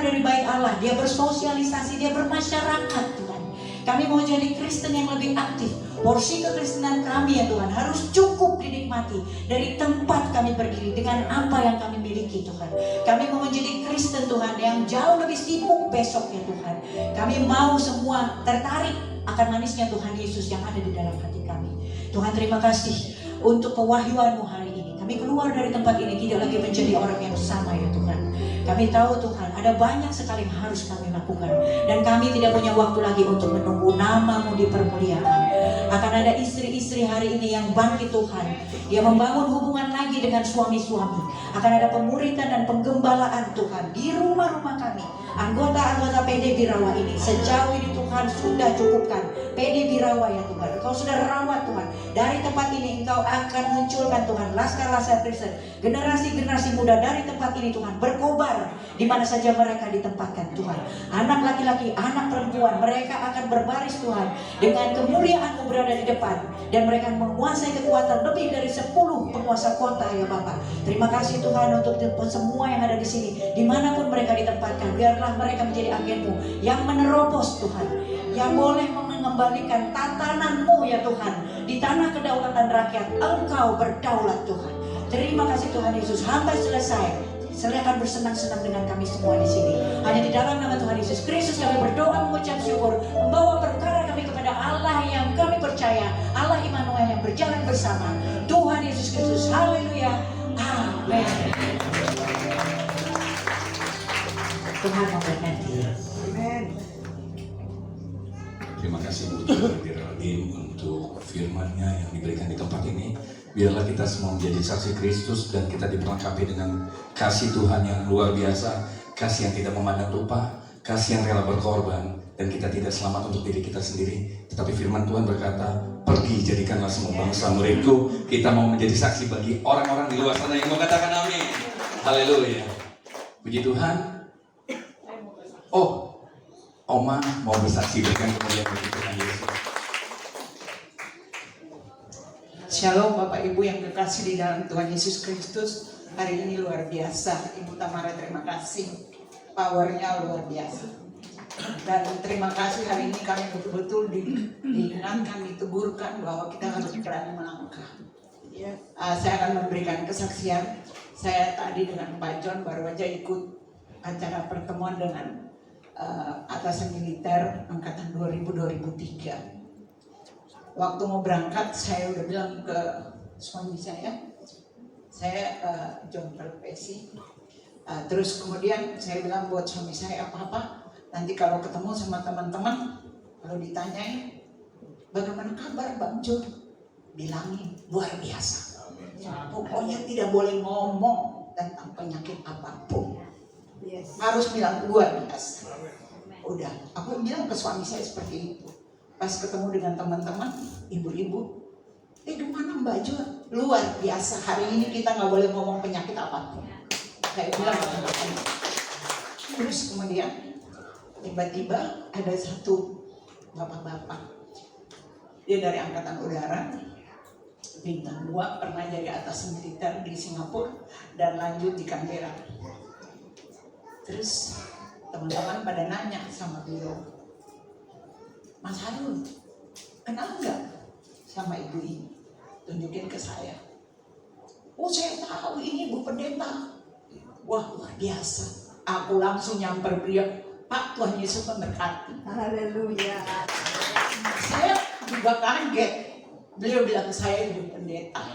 dari bait Allah, dia bersosialisasi, dia bermasyarakat Tuhan. Kami mau jadi Kristen yang lebih aktif. Porsi kekristenan kami ya Tuhan harus cukup dinikmati dari tempat kami berdiri dengan apa yang kami miliki Tuhan. Kami mau menjadi Kristen Tuhan yang jauh lebih sibuk besok ya Tuhan. Kami mau semua tertarik akan manisnya Tuhan Yesus yang ada di dalam hati kami. Tuhan terima kasih untuk pewahyuan-Mu hari ini. Kami keluar dari tempat ini tidak lagi menjadi orang yang sama ya Tuhan. Kami tahu Tuhan ada banyak sekali yang harus kami lakukan. Dan kami tidak punya waktu lagi untuk menunggu nama-Mu dipermuliakan. Akan ada istri-istri hari ini yang bangkit Tuhan. Dia membangun hubungan lagi dengan suami-suami. Akan ada pemuritan dan penggembalaan Tuhan di rumah-rumah kami. Anggota-anggota PD Birawa ini sejauh ini Tuhan sudah cukupkan PD Birawa ya Tuhan. Engkau sudah rawat Tuhan. Dari tempat ini Engkau akan munculkan Tuhan laskar-laskar Kristen, generasi-generasi muda dari tempat ini Tuhan berkobar di mana saja mereka ditempatkan Tuhan. Anak laki-laki, anak perempuan, mereka akan berbaris Tuhan dengan kemuliaan-Mu berada di depan, dan mereka menguasai kekuatan lebih dari 10 penguasa kota ya Bapak. Terima kasih Tuhan untuk semua yang ada di sini, dimanapun mereka ditempatkan. Biarlah mereka menjadi agen-Mu yang menerobos Tuhan, yang boleh mengembalikan tatanan-Mu ya Tuhan di tanah kedaulatan rakyat. Engkau berdaulat Tuhan. Terima kasih Tuhan Yesus. Hamba selesai. Silakan bersenang-senang dengan kami semua di sini. Hanya di dalam nama Tuhan Yesus Kristus kami berdoa, mengucap syukur, membawa perkara kami kepada Allah yang kami percaya, Allah Immanuel yang berjalan bersama Tuhan Yesus Kristus. Haleluya. Amin. Tuhan memberkati. Amin. Terima kasih Bu Geraldine untuk firman-Nya yang diberikan di tempat ini. Biarlah kita semua menjadi saksi Kristus dan kita diperlengkapi dengan kasih Tuhan yang luar biasa, kasih yang tidak memandang rupa, kasih yang rela berkorban, dan kita tidak selamat untuk diri kita sendiri. Tetapi firman Tuhan berkata, pergi jadikanlah semua bangsa muridku. Kita mau menjadi saksi bagi orang-orang di luar sana yang mau katakan amin. Haleluya. Puji Tuhan. Oh, Oma mau bersaksi berikan kemuliaan bagi Tuhan Yesus. Shalom Bapak Ibu yang kekasih di dalam Tuhan Yesus Kristus. Hari ini luar biasa. Ibu Tamara terima kasih. Powernya luar biasa. Dan terima kasih hari ini kami betul-betul diingatkan, diteguhkan bahwa kita harus berani melangkah. Saya akan memberikan kesaksian. Saya tadi dengan Pak John baru aja ikut acara pertemuan dengan atasan militer angkatan 2000-2003. Waktu mau berangkat saya udah bilang ke suami saya John Perpesi. Terus kemudian saya bilang buat suami saya apa-apa nanti kalau ketemu sama teman-teman kalau ditanyain bagaimana kabar Bang John, bilangin luar biasa. Pokoknya tidak boleh ngomong tentang penyakit apapun. Harus bilang luar biasa. Udah, aku bilang ke suami saya seperti itu. Pas ketemu dengan teman-teman, ibu-ibu, gimana Mbak Jo? Luar biasa, hari ini kita nggak boleh ngomong penyakit apapun. Saya bilang ke teman-teman. Terus kemudian, tiba-tiba ada satu bapak-bapak. Dia dari Angkatan Udara, bintang 2, pernah jadi atas militer di Singapura, dan lanjut di Canberra. Terus teman-teman pada nanya sama beliau, Mas Harun, kenal nggak sama ibu ini? Tunjukin ke saya. Oh saya tahu ini Bu Pendeta. Wah luar biasa. Aku langsung nyamper beliau, Pak Tuhan Yesus memberkati. Haleluya. Saya juga kaget. Beliau bilang ke saya Ibu Pendeta.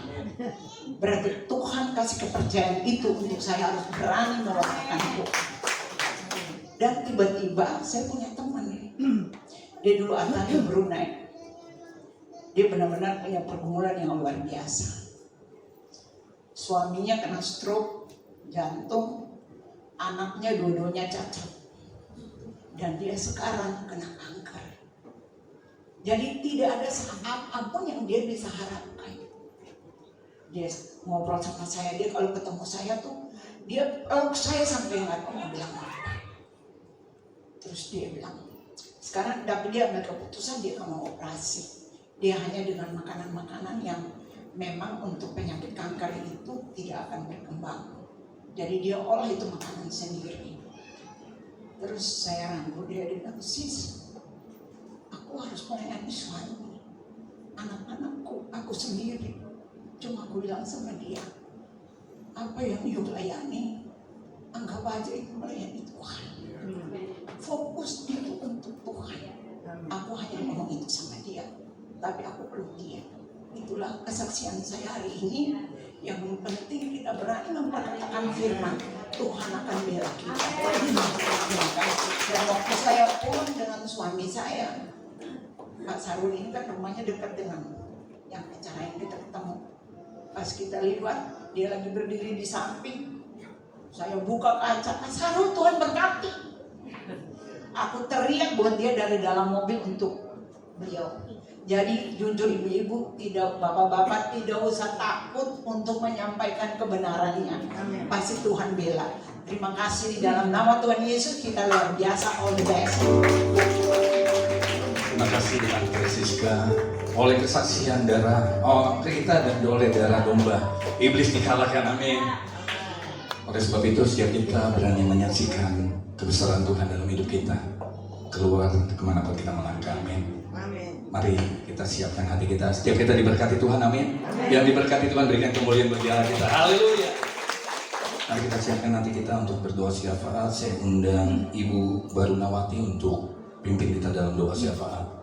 Berarti Tuhan kasih kepercayaan itu untuk saya harus berani melakukan itu. Dan tiba-tiba saya punya teman, dia dulu di Brunei. Dia benar-benar punya pergumulan yang luar biasa. Suaminya kena stroke, jantung, anaknya dua-duanya cacat. Dan dia sekarang kena kanker. Jadi tidak ada apapun yang dia bisa harapkan. Dia ngobrol sama saya, dia kalau ketemu saya tuh, dia peluk saya sampai nggak mau bilang apa. Terus dia bilang, sekarang tapi dia ambil keputusan dia nggak mau operasi. Dia hanya dengan makanan-makanan yang memang untuk penyakit kanker itu tidak akan berkembang. Jadi dia olah itu makanan sendiri. Terus saya rangkul dia bilang, sis, aku harus melayani suami, anak-anakku, aku sendiri. Cuma aku bilang sama dia, apa yang you layani, anggap aja itu melayani Tuhan. Fokus itu untuk Tuhan. Aku hanya ngomong itu sama dia, tapi aku peluk dia. Itulah kesaksian saya hari ini. Yang penting kita berani memperkatakan firman, Tuhan akan bela kita. Dan waktu saya pulang dengan suami saya, Pak Sarul ini kan rumahnya dekat dengan yang acara yang kita ketemu. Pas kita lihat, dia lagi berdiri di samping. Saya buka kaca, Pak Sarul Tuhan berkati. Aku teriak buat dia dari dalam mobil untuk beliau. Jadi jujur ibu-ibu, tidak bapak-bapak tidak usah takut untuk menyampaikan kebenarannya. Pasti Tuhan bela. Terima kasih di dalam nama Tuhan Yesus kita luar biasa all the best. Terima kasih dengan Siska. Oleh kesaksian darah kita dan oleh darah domba, iblis dikalahkan. Amin. Oleh sebab itu setiap kita berani menyaksikan kebesaran Tuhan dalam hidup kita, keluar kemanapun kita melangkah. Amin. Mari kita siapkan hati kita. Setiap kita diberkati Tuhan. Amin. Yang diberkati Tuhan berikan kemuliaan bagi Allah kita. Haleluya. Mari kita siapkan hati kita untuk berdoa syafaat. Saya undang Ibu Barunawati untuk pimpin kita dalam doa syafaat.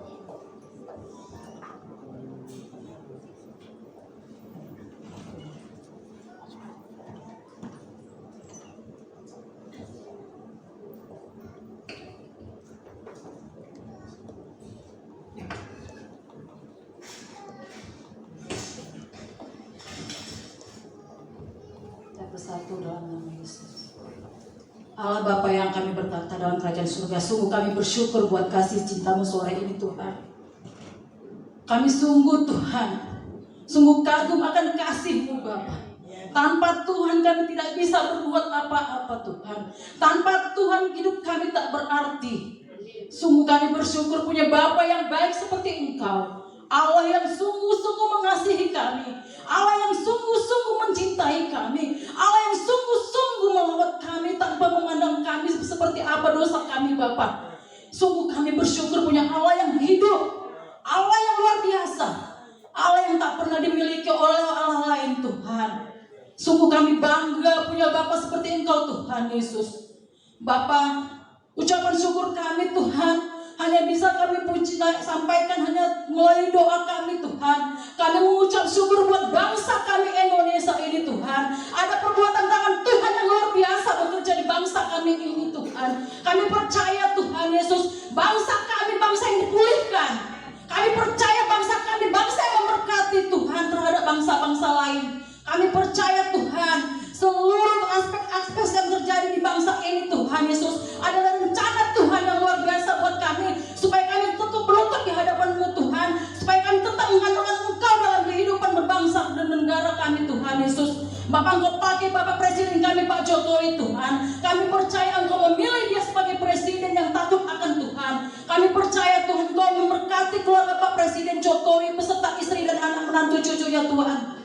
Allah Bapa yang kami berkata dalam kerajaan surga, sungguh kami bersyukur buat kasih cintamu sore ini Tuhan. Kami sungguh Tuhan, sungguh kagum akan kasih-Mu Bapa. Tanpa Tuhan kami tidak bisa berbuat apa-apa Tuhan. Tanpa Tuhan hidup kami tak berarti. Sungguh kami bersyukur punya Bapa yang baik seperti Engkau. Allah yang sungguh-sungguh mengasihi kami, Allah yang sungguh-sungguh mencintai kami, Allah yang sungguh-sungguh melawat kami tanpa memandang kami seperti apa dosa kami Bapa. Sungguh kami bersyukur punya Allah yang hidup, Allah yang luar biasa, Allah yang tak pernah dimiliki oleh Allah lain Tuhan. Sungguh kami bangga punya Bapa seperti Engkau Tuhan Yesus. Bapa, ucapan syukur kami Tuhan hanya bisa kami puji sampaikan hanya melalui doa kami Tuhan. Kami mengucap syukur buat bangsa kami Indonesia ini Tuhan. Ada perbuatan tangan Tuhan yang luar biasa bekerja di bangsa kami ini Tuhan. Kami percaya Tuhan Yesus, bangsa kami bangsa yang dipulihkan. Kami percaya bangsa kami bangsa yang memberkati Tuhan terhadap bangsa-bangsa lain. Kami percaya Tuhan, seluruh aspek-aspek yang terjadi di bangsa ini Tuhan Yesus adalah rencana Tuhan yang luar biasa buat kami, supaya kami tetap berlutut di hadapan-Mu Tuhan, supaya kami tetap mengandalkan Engkau dalam kehidupan berbangsa dan negara kami Tuhan Yesus. Bapak, Engkau pakai Bapak Presiden kami Pak Jokowi Tuhan. Kami percaya Engkau memilih dia sebagai Presiden yang takut akan Tuhan. Kami percaya Tuhan Engkau memberkati keluarga Pak Presiden Jokowi beserta istri dan anak menantu cucunya Tuhan.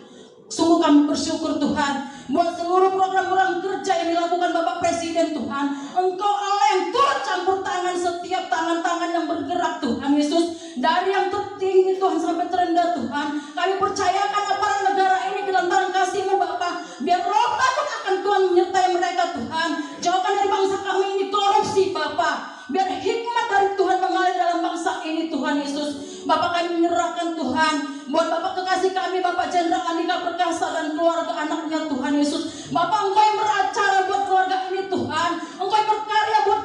Sungguh kami bersyukur Tuhan buat seluruh program-program kerja yang dilakukan Bapak Presiden Tuhan. Engkau Allah yang turut campur tangan setiap tangan-tangan yang bergerak Tuhan Yesus. Dari yang tertinggi Tuhan sampai terendah Tuhan. Kami percayakan aparat negara ini ke dalam tangan kasih-Mu Bapak. Biar roh takut akan Tuhan menyertai mereka Tuhan. Jauhkan dari bangsa kami ini korupsi Bapak. Biar hikmat dari Tuhan mengalir dalam bangsa ini Tuhan Yesus. Bapak, kami menyerahkan Tuhan buat Bapak kekasih kami Bapak Jenderal Andika Perkasa dan keluarga anaknya Tuhan Yesus. Bapak, Engkau yang beracara buat keluarga ini Tuhan. Engkau yang berkarya buat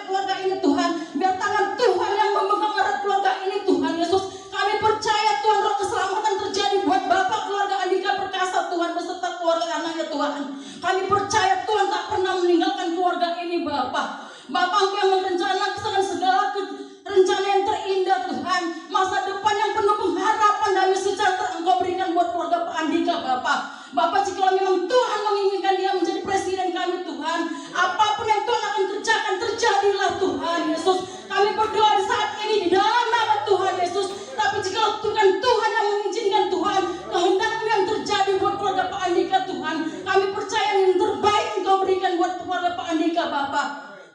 keluarga ini Tuhan. Biar tangan Tuhan yang memegang erat keluarga ini Tuhan Yesus. Kami percaya Tuhan roh keselamatan terjadi buat Bapak keluarga Andika Perkasa Tuhan beserta keluarga anaknya Tuhan. Kami percaya Tuhan tak pernah meninggalkan keluarga ini Bapak. Bapak, Engkau yang merencanakan segala rencana yang terindah Tuhan. Masa depan yang penuh pengharapan dan sejahtera Engkau berikan buat keluarga Pak Andika Bapak. Bapak, jika memang Tuhan menginginkan dia menjadi presiden kami Tuhan, apapun yang Tuhan akan kerjakan terjadilah Tuhan Yesus. Kami berdoa di saat ini di dalam nama Tuhan Yesus. Tapi jika Tuhan yang mengizinkan Tuhan, kehendak-Mu yang terjadi buat keluarga Pak Andika Tuhan, kami percaya yang terbaik Engkau berikan buat keluarga Pak Andika Bapak.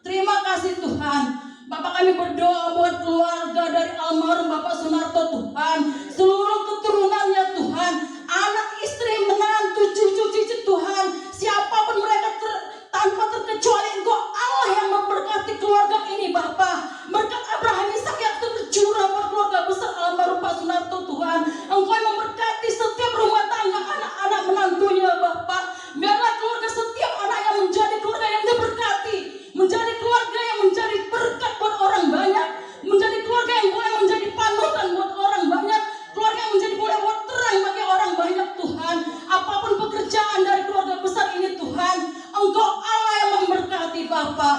Terima kasih Tuhan. Bapak, kami berdoa buat keluarga dari almarhum Bapak Sunarto Tuhan, seluruh keturunannya Tuhan, anak istri, menantu, cucu Tuhan, siapapun mereka tanpa terkecuali Engkau Allah yang memberkati keluarga ini Bapak. Berkat Abraham, Ishak, Yakub tercurah buat keluarga besar almarhum Pak Sunarto Tuhan. Engkau yang memberkati setiap rumah tangga, anak-anak menantunya Bapak. Biarlah keluarga setiap anaknya menjadi keluarga yang diberkati, menjadi keluarga yang menjadi berkat buat orang banyak, menjadi keluarga yang boleh menjadi panutan buat orang banyak, keluarga yang menjadi boleh buat terang bagi orang banyak Tuhan. Apapun pekerjaan dari keluarga besar ini Tuhan, Engkau Allah yang memberkati Bapak.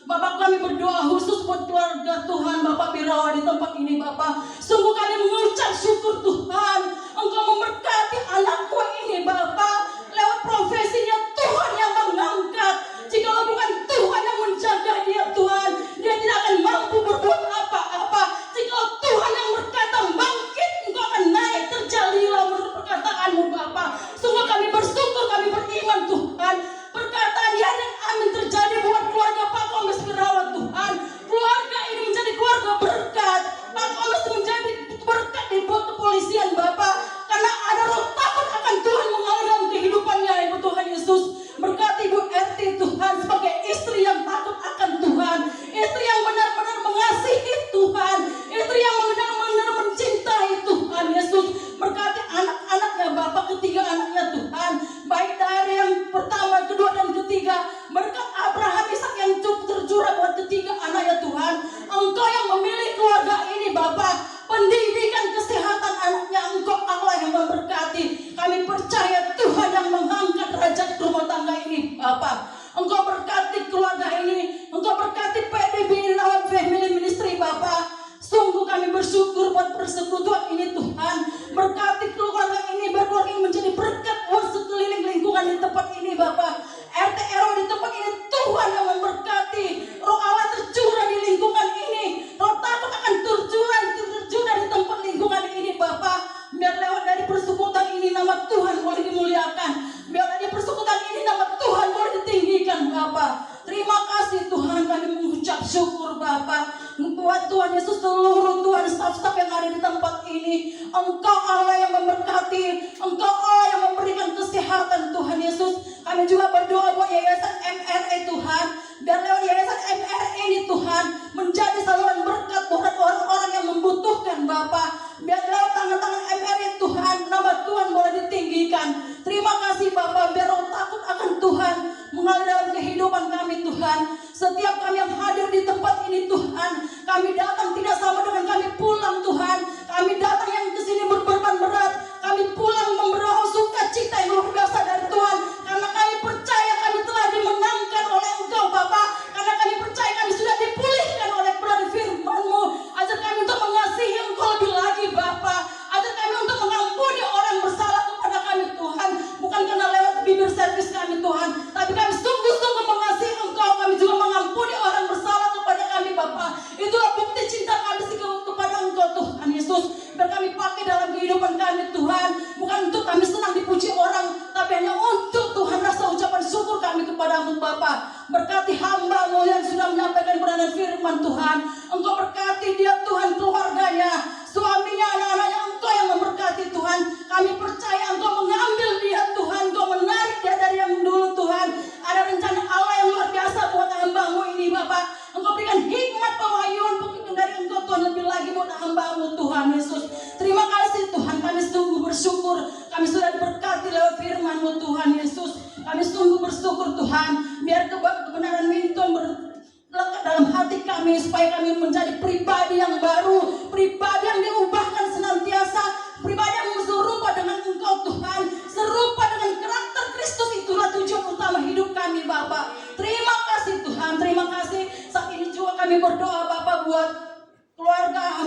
Bapak, kami berdoa khusus buat keluarga Tuhan Bapak Birawa di tempat ini Bapak. Sungguh kami mengucap syukur Tuhan, Engkau memberkati anakku ini Bapak. Lewat profesinya Tuhan yang mengangkat. Jikalau bukan Tuhan yang menjaga dia Tuhan, dia tidak akan mampu berbuat apa-apa. Jikalau Tuhan yang berkata bangkit, Engkau akan naik, terjadilah menurut perkataan-Mu Bapa. Sungguh kami bersyukur, kami beriman Tuhan. Perkataan ya dan amin terjadi buat keluarga Pak Kombes Birawa Tuhan. Keluarga ini menjadi keluarga berkat. Pak Kombes menjadi berkat di buat kepolisian Bapak. Tuhan yang memberkati. Roh Allah tercurah di lingkungan ini. Roh takut akan tercurah di tempat lingkungan ini Bapa. Biar lewat dari persekutuan ini nama Tuhan boleh dimuliakan. Biar dari persekutuan ini nama Tuhan boleh ditinggikan Bapa. Terima kasih Tuhan, kami mengucap syukur Bapa. Buat Tuhan Yesus seluruh Tuhan staf-staf yang ada di tempat ini. Engkau Allah yang memberkati, Engkau Allah yang memberikan kesehatan Tuhan Yesus. Kami juga berdoa buat Yayasan MRE Tuhan. Biar lewat Yayasan MRE ini Tuhan menjadi saluran berkat buat orang-orang yang membutuhkan Bapa. Biar lewat tangan-tangan MRE Tuhan nama Tuhan boleh ditinggikan. Terima kasih Bapa, biar roh takut akan Tuhan mengalir dalam kehidupan kami Tuhan. Setiap kami yang hadir di tempat ini Tuhan, kami datang tidak sama dengan kami pulang Tuhan. Kami datang yang ke sini berbeban berat, kami pulang membawa sukacita yang luar biasa dari Tuhan. Karena kami percaya kami telah dimenangkan oleh Engkau Bapa. Karena kami percaya kami sudah dipulihkan oleh berkat firman-Mu. Ajar kami untuk mengasihi Engkau lebih lagi Bapa. Ajar kami untuk mengampuni orang bersalah kepada kami Tuhan. Bukan karena lewat bibir servis kami Tuhan, tapi kami sungguh-sungguh mengasihi Engkau. Kami juga mengampuni orang bersalah kepada kami Bapa. Itulah bukti cinta kami kepada Engkau Tuhan Yesus. Biar kami pakai dalam kehidupan kami Tuhan. Bukan untuk kami senang dipuji orang, tapi hanya untuk Tuhan rasa ucapan syukur kami kepada-Mu Bapa. Berkati hamba-Mu yang sudah menyampaikan kebenaran firman Tuhan. Engkau berkati dia Tuhan, keluarganya, suaminya, anak-anaknya. Engkau yang memberkati Tuhan. Kami percaya Engkau mengambil dia Tuhan. Engkau menarik dia dari yang dulu Tuhan. Ada rencana Allah yang luar biasa buat hamba-Mu ini Bapak. Engkau berikan hikmat pewahyuan dari Engkau Tuhan lebih lagi buat hamba-Mu Tuhan Yesus. Terima kasih Tuhan, kami sungguh bersyukur. Kami sudah diberkati lewat firman-Mu Tuhan Yesus. Kami sungguh bersyukur Tuhan. Biar kebenaran ini Tuhan berlekat dalam hati kami, supaya kami menjadi pribadi yang baru, pribadi yang diubahkan senantiasa, pribadi yang serupa dengan Engkau Tuhan, serupa dengan karakter Kristus. Itulah tujuan utama hidup kami Bapa. Terima kasih Tuhan, terima kasih. Saat ini juga kami berdoa Bapa buat keluarga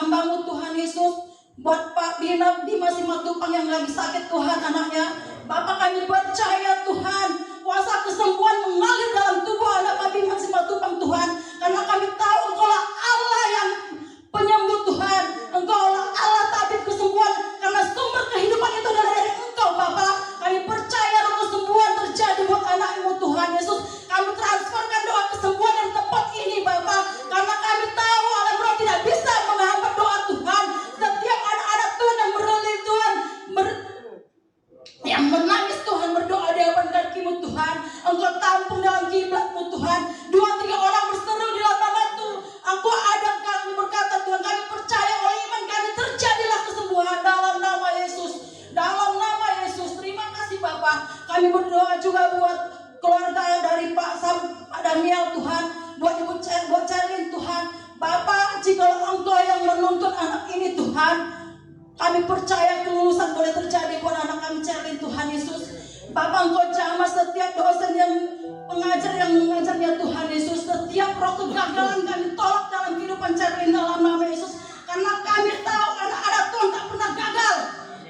hamba-Mu Tuhan Yesus, buat Pak Dimas Simatupang yang lagi sakit Tuhan anaknya. Bapak kami percaya Tuhan, kuasa kesembuhan mengalir dalam tubuh anak Pak Dimas Simatupang Tuhan. Karena kami tahu Engkaulah Allah yang penyembuh Tuhan. Engkaulah Allah tabib kesembuhan. Karena sumber kehidupan itu adalah dari Engkau Bapak. Kami percaya roh kesembuhan terjadi buat anak-Mu Tuhan Yesus. Kami transferkan doa kesembuhan dari tempat ini Bapak. Karena kami tahu alam roh tidak bisa menghambat doa Tuhan. Setiap anak-anak Tuhan yang berlari Tuhan, yang menangis Tuhan, berdoa di hadapan kaki-Mu Tuhan. Engkau tampung dalam kiblat-Mu Tuhan. 2-3 orang berseru di dalam nama-Mu, Engkau ada. Kami berkata Tuhan, kami percaya oleh iman kami terjadilah kesembuhan dalam nama Yesus. Dalam nama Yesus. Terima kasih Bapak. Kami berdoa juga buat keluarga dari Pak Daniel Tuhan, buat Ibu Cerlin Tuhan. Bapak, jika Engkau yang menuntun anak ini Tuhan, kami percaya kelulusan boleh terjadi buat anak kami Cerlin Tuhan Yesus. Bapak, Engkau jamah setiap dosen yang pengajar yang mengajarnya Tuhan Yesus. Setiap roh kegagalan kami tolak dalam kehidupan Cerlin dalam nama Yesus. Karena kami tahu anak-anak Tuhan tak pernah gagal.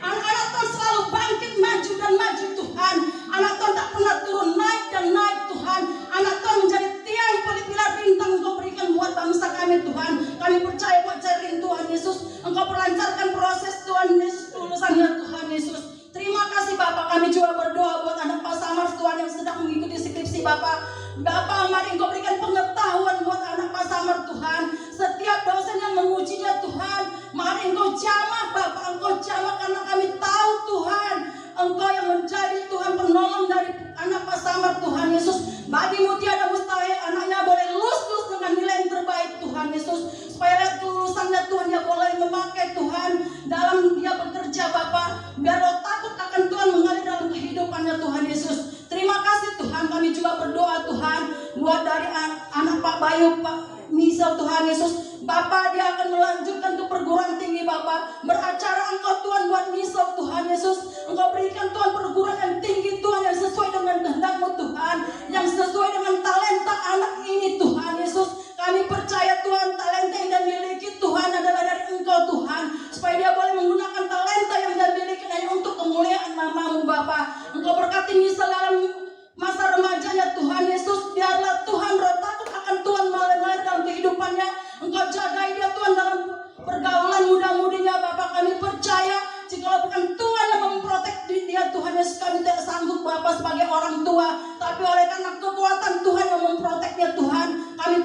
Anak-anak Tuhan selalu bangkit maju dan maju Tuhan. Anak Tuhan tak pernah turun naik dan naik Tuhan. Anak Tuhan menjadi tiang pilar bintang Engkau berikan buat bangsa kami Tuhan. Kami percaya buat Cerlin Tuhan Yesus. Engkau perlancarkan proses Tuhan Yesus, lulusannya Tuhan Yesus. Terima kasih Bapak. Kami juga berdoa buat anak Pak Samar Tuhan yang sedang mengikuti skripsi Bapak. Bapak, mari Engkau berikan pengetahuan buat anak Pak Samar Tuhan. Setiap dosen yang mengujinya Tuhan, mari Engkau jamah Bapak. Engkau jamah karena kami tahu Tuhan, Engkau yang menjadi Tuhan penolong dari anak Pak Samar Tuhan Yesus. Bagi-Mu tiada mustahil, anaknya boleh lulus dengan nilai yang terbaik Tuhan Yesus. Supaya lihat kelulusannya Tuhan, dia boleh memakai Tuhan dalam dia bekerja Bapak. Biar roh takut akan Tuhan mengalir dalam kehidupannya Tuhan Yesus. Terima kasih Tuhan. Kami juga berdoa Tuhan buat dari anak Pak Bayu, Pak Misal Tuhan Yesus. Bapak, dia akan melanjutkan ke perguruan tinggi Bapak. Beracara Engkau Tuhan buat Misal Tuhan Yesus. Engkau berikan Tuhan perguruan yang tinggi Tuhan, yang sesuai dengan kehendak-Mu Tuhan, yang sesuai dengan talenta anak ini Tuhan Yesus. Kami percaya Tuhan, talenta yang dia miliki Tuhan adalah dari Engkau Tuhan. Supaya dia boleh menggunakan talenta yang dia miliki hanya untuk kemuliaan nama-Mu Bapa. Engkau berkati Misal dalam masa remajanya Tuhan Yesus. Biar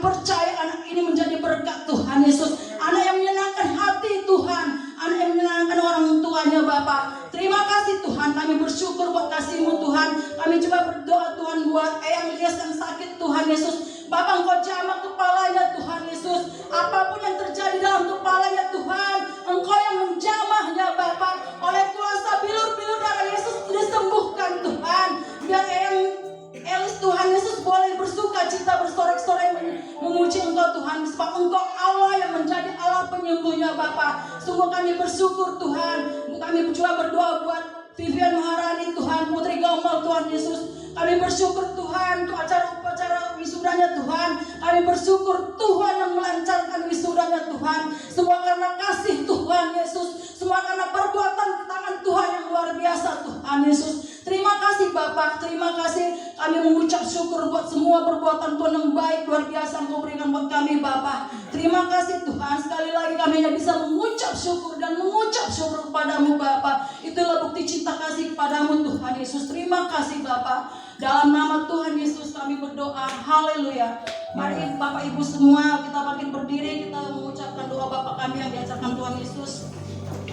percaya anak ini menjadi berkat Tuhan Yesus. Anak yang menyenangkan hati Tuhan, anak yang menyenangkan orang tuanya Bapa. Terima kasih Tuhan, kami bersyukur buat kasih-Mu Tuhan. Kami juga berdoa Tuhan buat Eyang Lias yang sakit Tuhan Yesus. Bapa, Engkau jamah kepalanya Tuhan Yesus. Apapun yang terjadi dalam kepalanya Tuhan, Engkau yang menjamahnya Bapa. Oleh kuasa bilur-bilur darah Yesus disembuhkan Tuhan. Biar Eyang Elis Tuhan Yesus boleh bersuka cita bersorak-sorai memuji Engkau Tuhan. Sebab Engkau Allah yang menjadi Allah penyembuhnya Bapa. Sungguh kami bersyukur Tuhan. Kami juga berdoa buat Vivian Maharani Tuhan, Putri Gamal Tuhan Yesus. Kami bersyukur Tuhan untuk acara-upacara wisudanya Tuhan. Kami bersyukur Tuhan yang melancarkan wisudanya Tuhan. Semua karena kasih Tuhan Yesus. Semua karena perbuatan tangan Tuhan yang luar biasa Tuhan Yesus. Terima kasih Bapak, terima kasih. Kami mengucap syukur buat semua perbuatan Tuhan yang baik luar biasa Engkau berikan buat kami Bapak. Terima kasih Tuhan. Sekali lagi kami hanya bisa mengucap syukur dan mengucap syukur kepadamu Bapak. Itulah bukti cinta kasih kepadamu Tuhan Yesus. Terima kasih Bapak. Dalam nama Tuhan Yesus kami berdoa. Haleluya. Mari Bapak Ibu semua kita makin berdiri. Kita mengucapkan doa Bapak kami yang diajarkan Tuhan Yesus.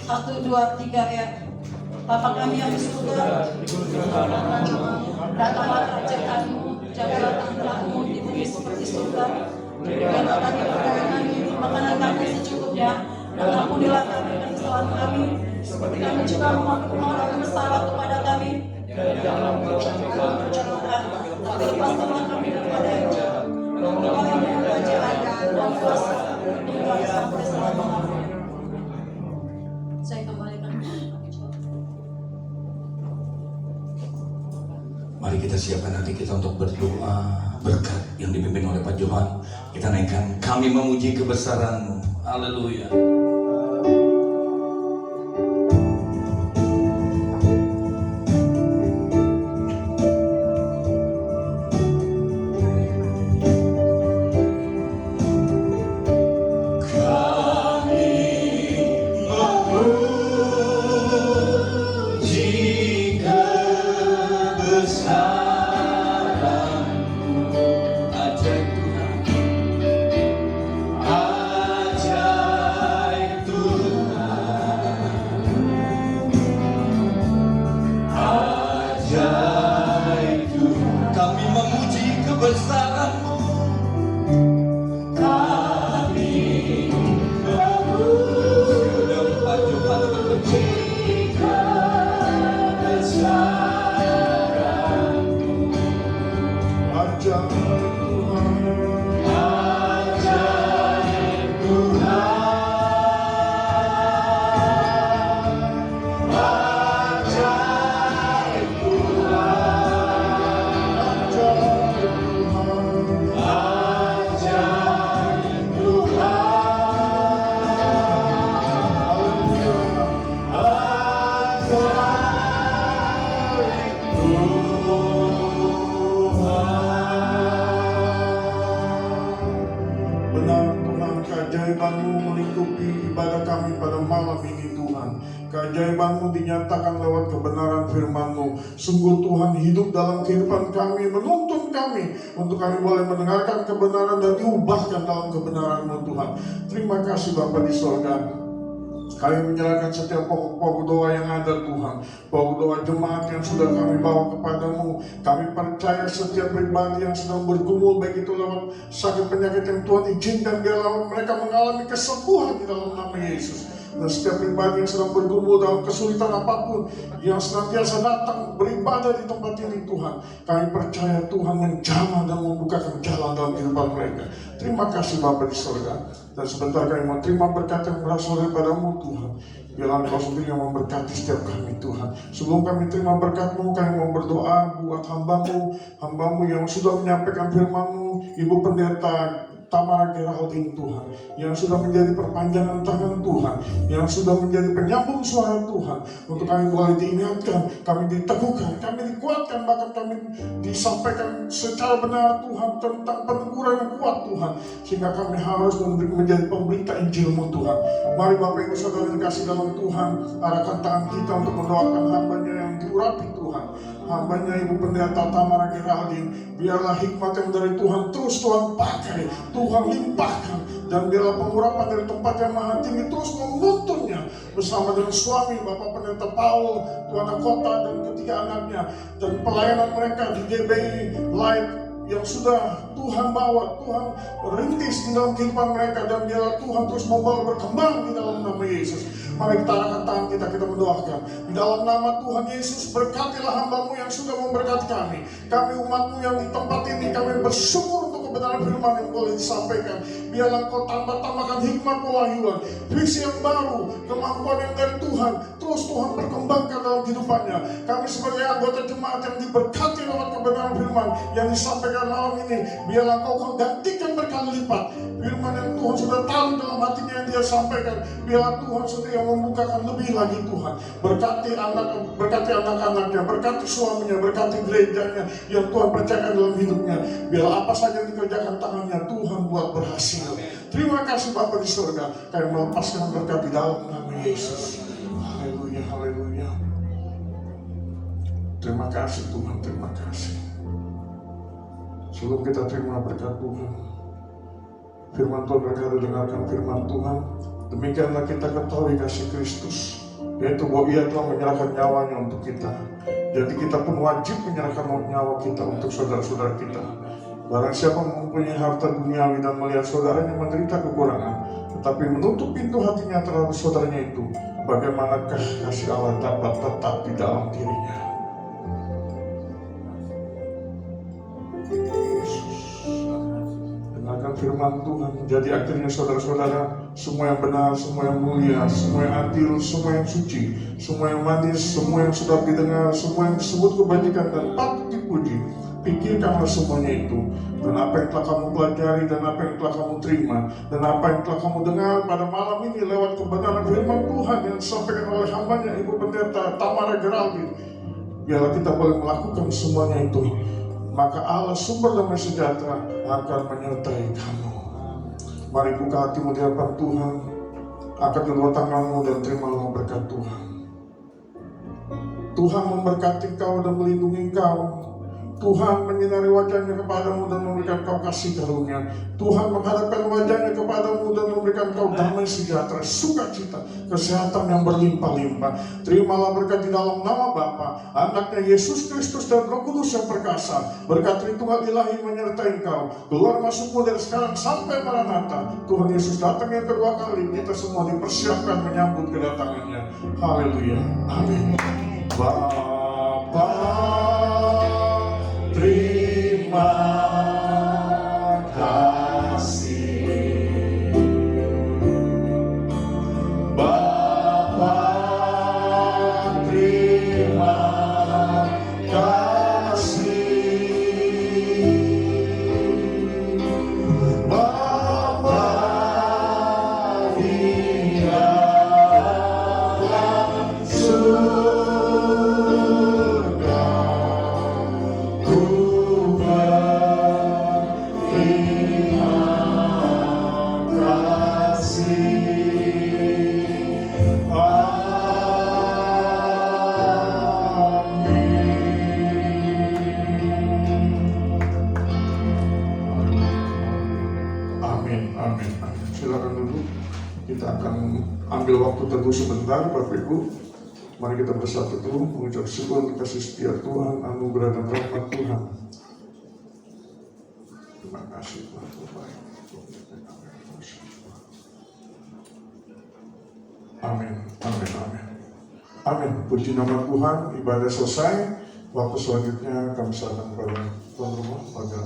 1, 2, 3 ya. Bapa kami yang di surga, datanglah kerajaan-Mu, jagalah tanganmu di bumi seperti surga. Berikanlah kami kepada kami makanan kami secukupnya, dan ampunilah kami akan kesalahan kami, seperti kami juga mengampuni orang yang bersalah kepada kami. Dan janganlah membawa kami dalam pencobaan, tapi lepaskanlah kami daripada yang jahat. Engkau yang punya kerajaan dan kuasa hingga sampai selama-lamanya. Saya kembalikan. Mari kita siapkan hati kita untuk berdoa berkat yang dipimpin oleh Pak Johan. Kita naikkan, kami memuji kebesaran-Mu. Haleluya. Keajaiban-Mu dinyatakan lewat kebenaran firman-Mu. Sungguh Tuhan hidup dalam kehidupan kami, menuntun kami untuk kami boleh mendengarkan kebenaran dan diubahkan dalam kebenaran-Mu Tuhan. Terima kasih Bapa di sorga. Kami menyerahkan setiap pokok-pokok doa yang ada Tuhan. Pokok doa jemaat yang sudah kami bawa kepadamu. Kami percaya setiap pribadi yang sedang bergumul, baik itu lewat sakit penyakit yang Tuhan izinkan dia lawan, mereka mengalami kesembuhan di dalam nama Yesus. Dan setiap pribadi yang sedang bergumul dalam kesulitan apapun, yang senantiasa datang beribadah di tempat ini Tuhan, kami percaya Tuhan menjamah dan membukakan jalan dalam kehidupan mereka. Terima kasih Bapa di surga. Dan sebentar kami mau terima berkat yang berasal daripada-Mu Tuhan. Biarlah Engkau sendiri yang memberkati setiap kami Tuhan. Sebelum kami terima berkat-Mu, kami mau berdoa buat hamba-Mu yang sudah menyampaikan firman-Mu, Ibu Pendeta Tamara Geraldine Tuhan, yang sudah menjadi perpanjangan tangan Tuhan, yang sudah menjadi penyambung suara Tuhan, untuk kami boleh diingatkan, kami diteguhkan, kami dikuatkan, bahkan kami disampaikan secara benar Tuhan tentang peneguran yang kuat Tuhan, sehingga kami harus menjadi pemberita Injil-Mu Tuhan. Mari Bapak Ibu Saudara dikasih dalam Tuhan, arahkan tangan kita untuk mendoakan hamba-Nya yang diurapi Tuhan. Tuhan. Hambanya Ibu Pendeta Tamara Geraldine, biarlah hikmat yang dari Tuhan terus Tuhan pakai, Tuhan limpahkan, dan biarlah pengurapan dari tempat yang maha tinggi terus menuntunnya bersama dengan suami Bapak Pendeta Paul, tuan kota dan ketiga anaknya, dan pelayanan mereka di GBI Light yang sudah Tuhan bawa, Tuhan rintis di dalam kehidupan mereka, dan biarlah Tuhan terus membawa berkembang di dalam nama Yesus. Mari kita angkat tangan kita mendoakan. Di dalam nama Tuhan Yesus, berkatilah hamba-Mu yang sudah memberkati kami. Kami umat-Mu yang di tempat ini, kami bersyukur untuk kebenaran firman yang boleh disampaikan. Biarlah Kau tambahkan hikmat pewahyuan, visi yang baru, kemampuan yang dari Tuhan, terus Tuhan perkembangkan dalam kehidupannya. Kami sebagai anggota jemaat yang diberkati lewat kebenaran firman yang disampaikan malam ini, biarlah Kau gantikan berkali lipat firman yang Tuhan sudah tahu dalam hatinya yang Dia sampaikan. Biarlah Tuhan sendiri yang membukakan lebih lagi Tuhan. Berkati anak-anaknya, berkati suaminya, berkati gerejanya yang Tuhan percayakan dalam hidupnya. Biarlah apa saja yang dikerjakan tangannya, Tuhan buat berhasil. Terima kasih Bapa di surga, kami melepaskan berkat di dalam nama Yesus. Haleluya, haleluya. Terima kasih Tuhan, terima kasih. Sebelum kita terima berkat Tuhan, firman Tuhan berkata, dengarkan firman Tuhan. Demikianlah kita ketahui kasih Kristus, yaitu bahwa Ia telah menyerahkan nyawanya untuk kita. Jadi kita pun wajib menyerahkan nyawa kita untuk saudara-saudara kita. Barang siapa mempunyai harta duniawi dan melihat saudaranya menderita kekurangan, tetapi menutup pintu hatinya terhadap saudaranya itu, bagaimanakah kasih Allah dapat tetap di dalam dirinya? Firman Tuhan, jadi akhirnya saudara-saudara, semua yang benar, semua yang mulia, semua yang adil, semua yang suci, semua yang manis, semua yang sudah didengar, semua yang disebut kebajikan dan patut dipuji, pikirkanlah semuanya itu. Dan apa yang telah kamu pelajari, dan apa yang telah kamu terima, dan apa yang telah kamu dengar pada malam ini lewat kebenaran firman Tuhan yang disampaikan oleh hambanya Ibu Pendeta Tamara Geraldine, biarlah kita boleh melakukan semuanya itu. Maka Allah sumber damai sejahtera akan menyertai kamu. Mari buka hatimu di hadapan Tuhan, angkat kedua tanganmu dan terimalah berkat Tuhan. Tuhan memberkati kau dan melindungi kau. Tuhan menyinari wajahnya kepadamu dan memberikan kau kasih karunia. Tuhan menghadapkan wajahnya kepadamu dan memberikan kau damai sejahtera, sukacita, kesehatan yang berlimpah-limpah. Terimalah berkat di dalam nama Bapa, Anaknya Yesus Kristus dan Roh Kudus yang perkasa. Berkat Tritunggal Ilahi menyertai kau. Keluar masukmu dari sekarang sampai Maranatha. Tuhan Yesus datang yang kedua kali, kita semua dipersiapkan menyambut kedatangannya. Haleluya. Amin. Bapa, terima kasih. Bapa, terima kasih. Bapa di dalam surga, silakan duduk. Kita akan ambil waktu teduh sebentar, Bapak Ibu. Mari kita bersatu dulu mengucap syukur untuk kasih setia Tuhan, anugerah dan rahmat Tuhan. Terima kasih Tuhan. Amin, amin, amin. Amin. Puji nama Tuhan. Ibadah selesai. Waktu selanjutnya kami serahkan kepada tuan rumah pada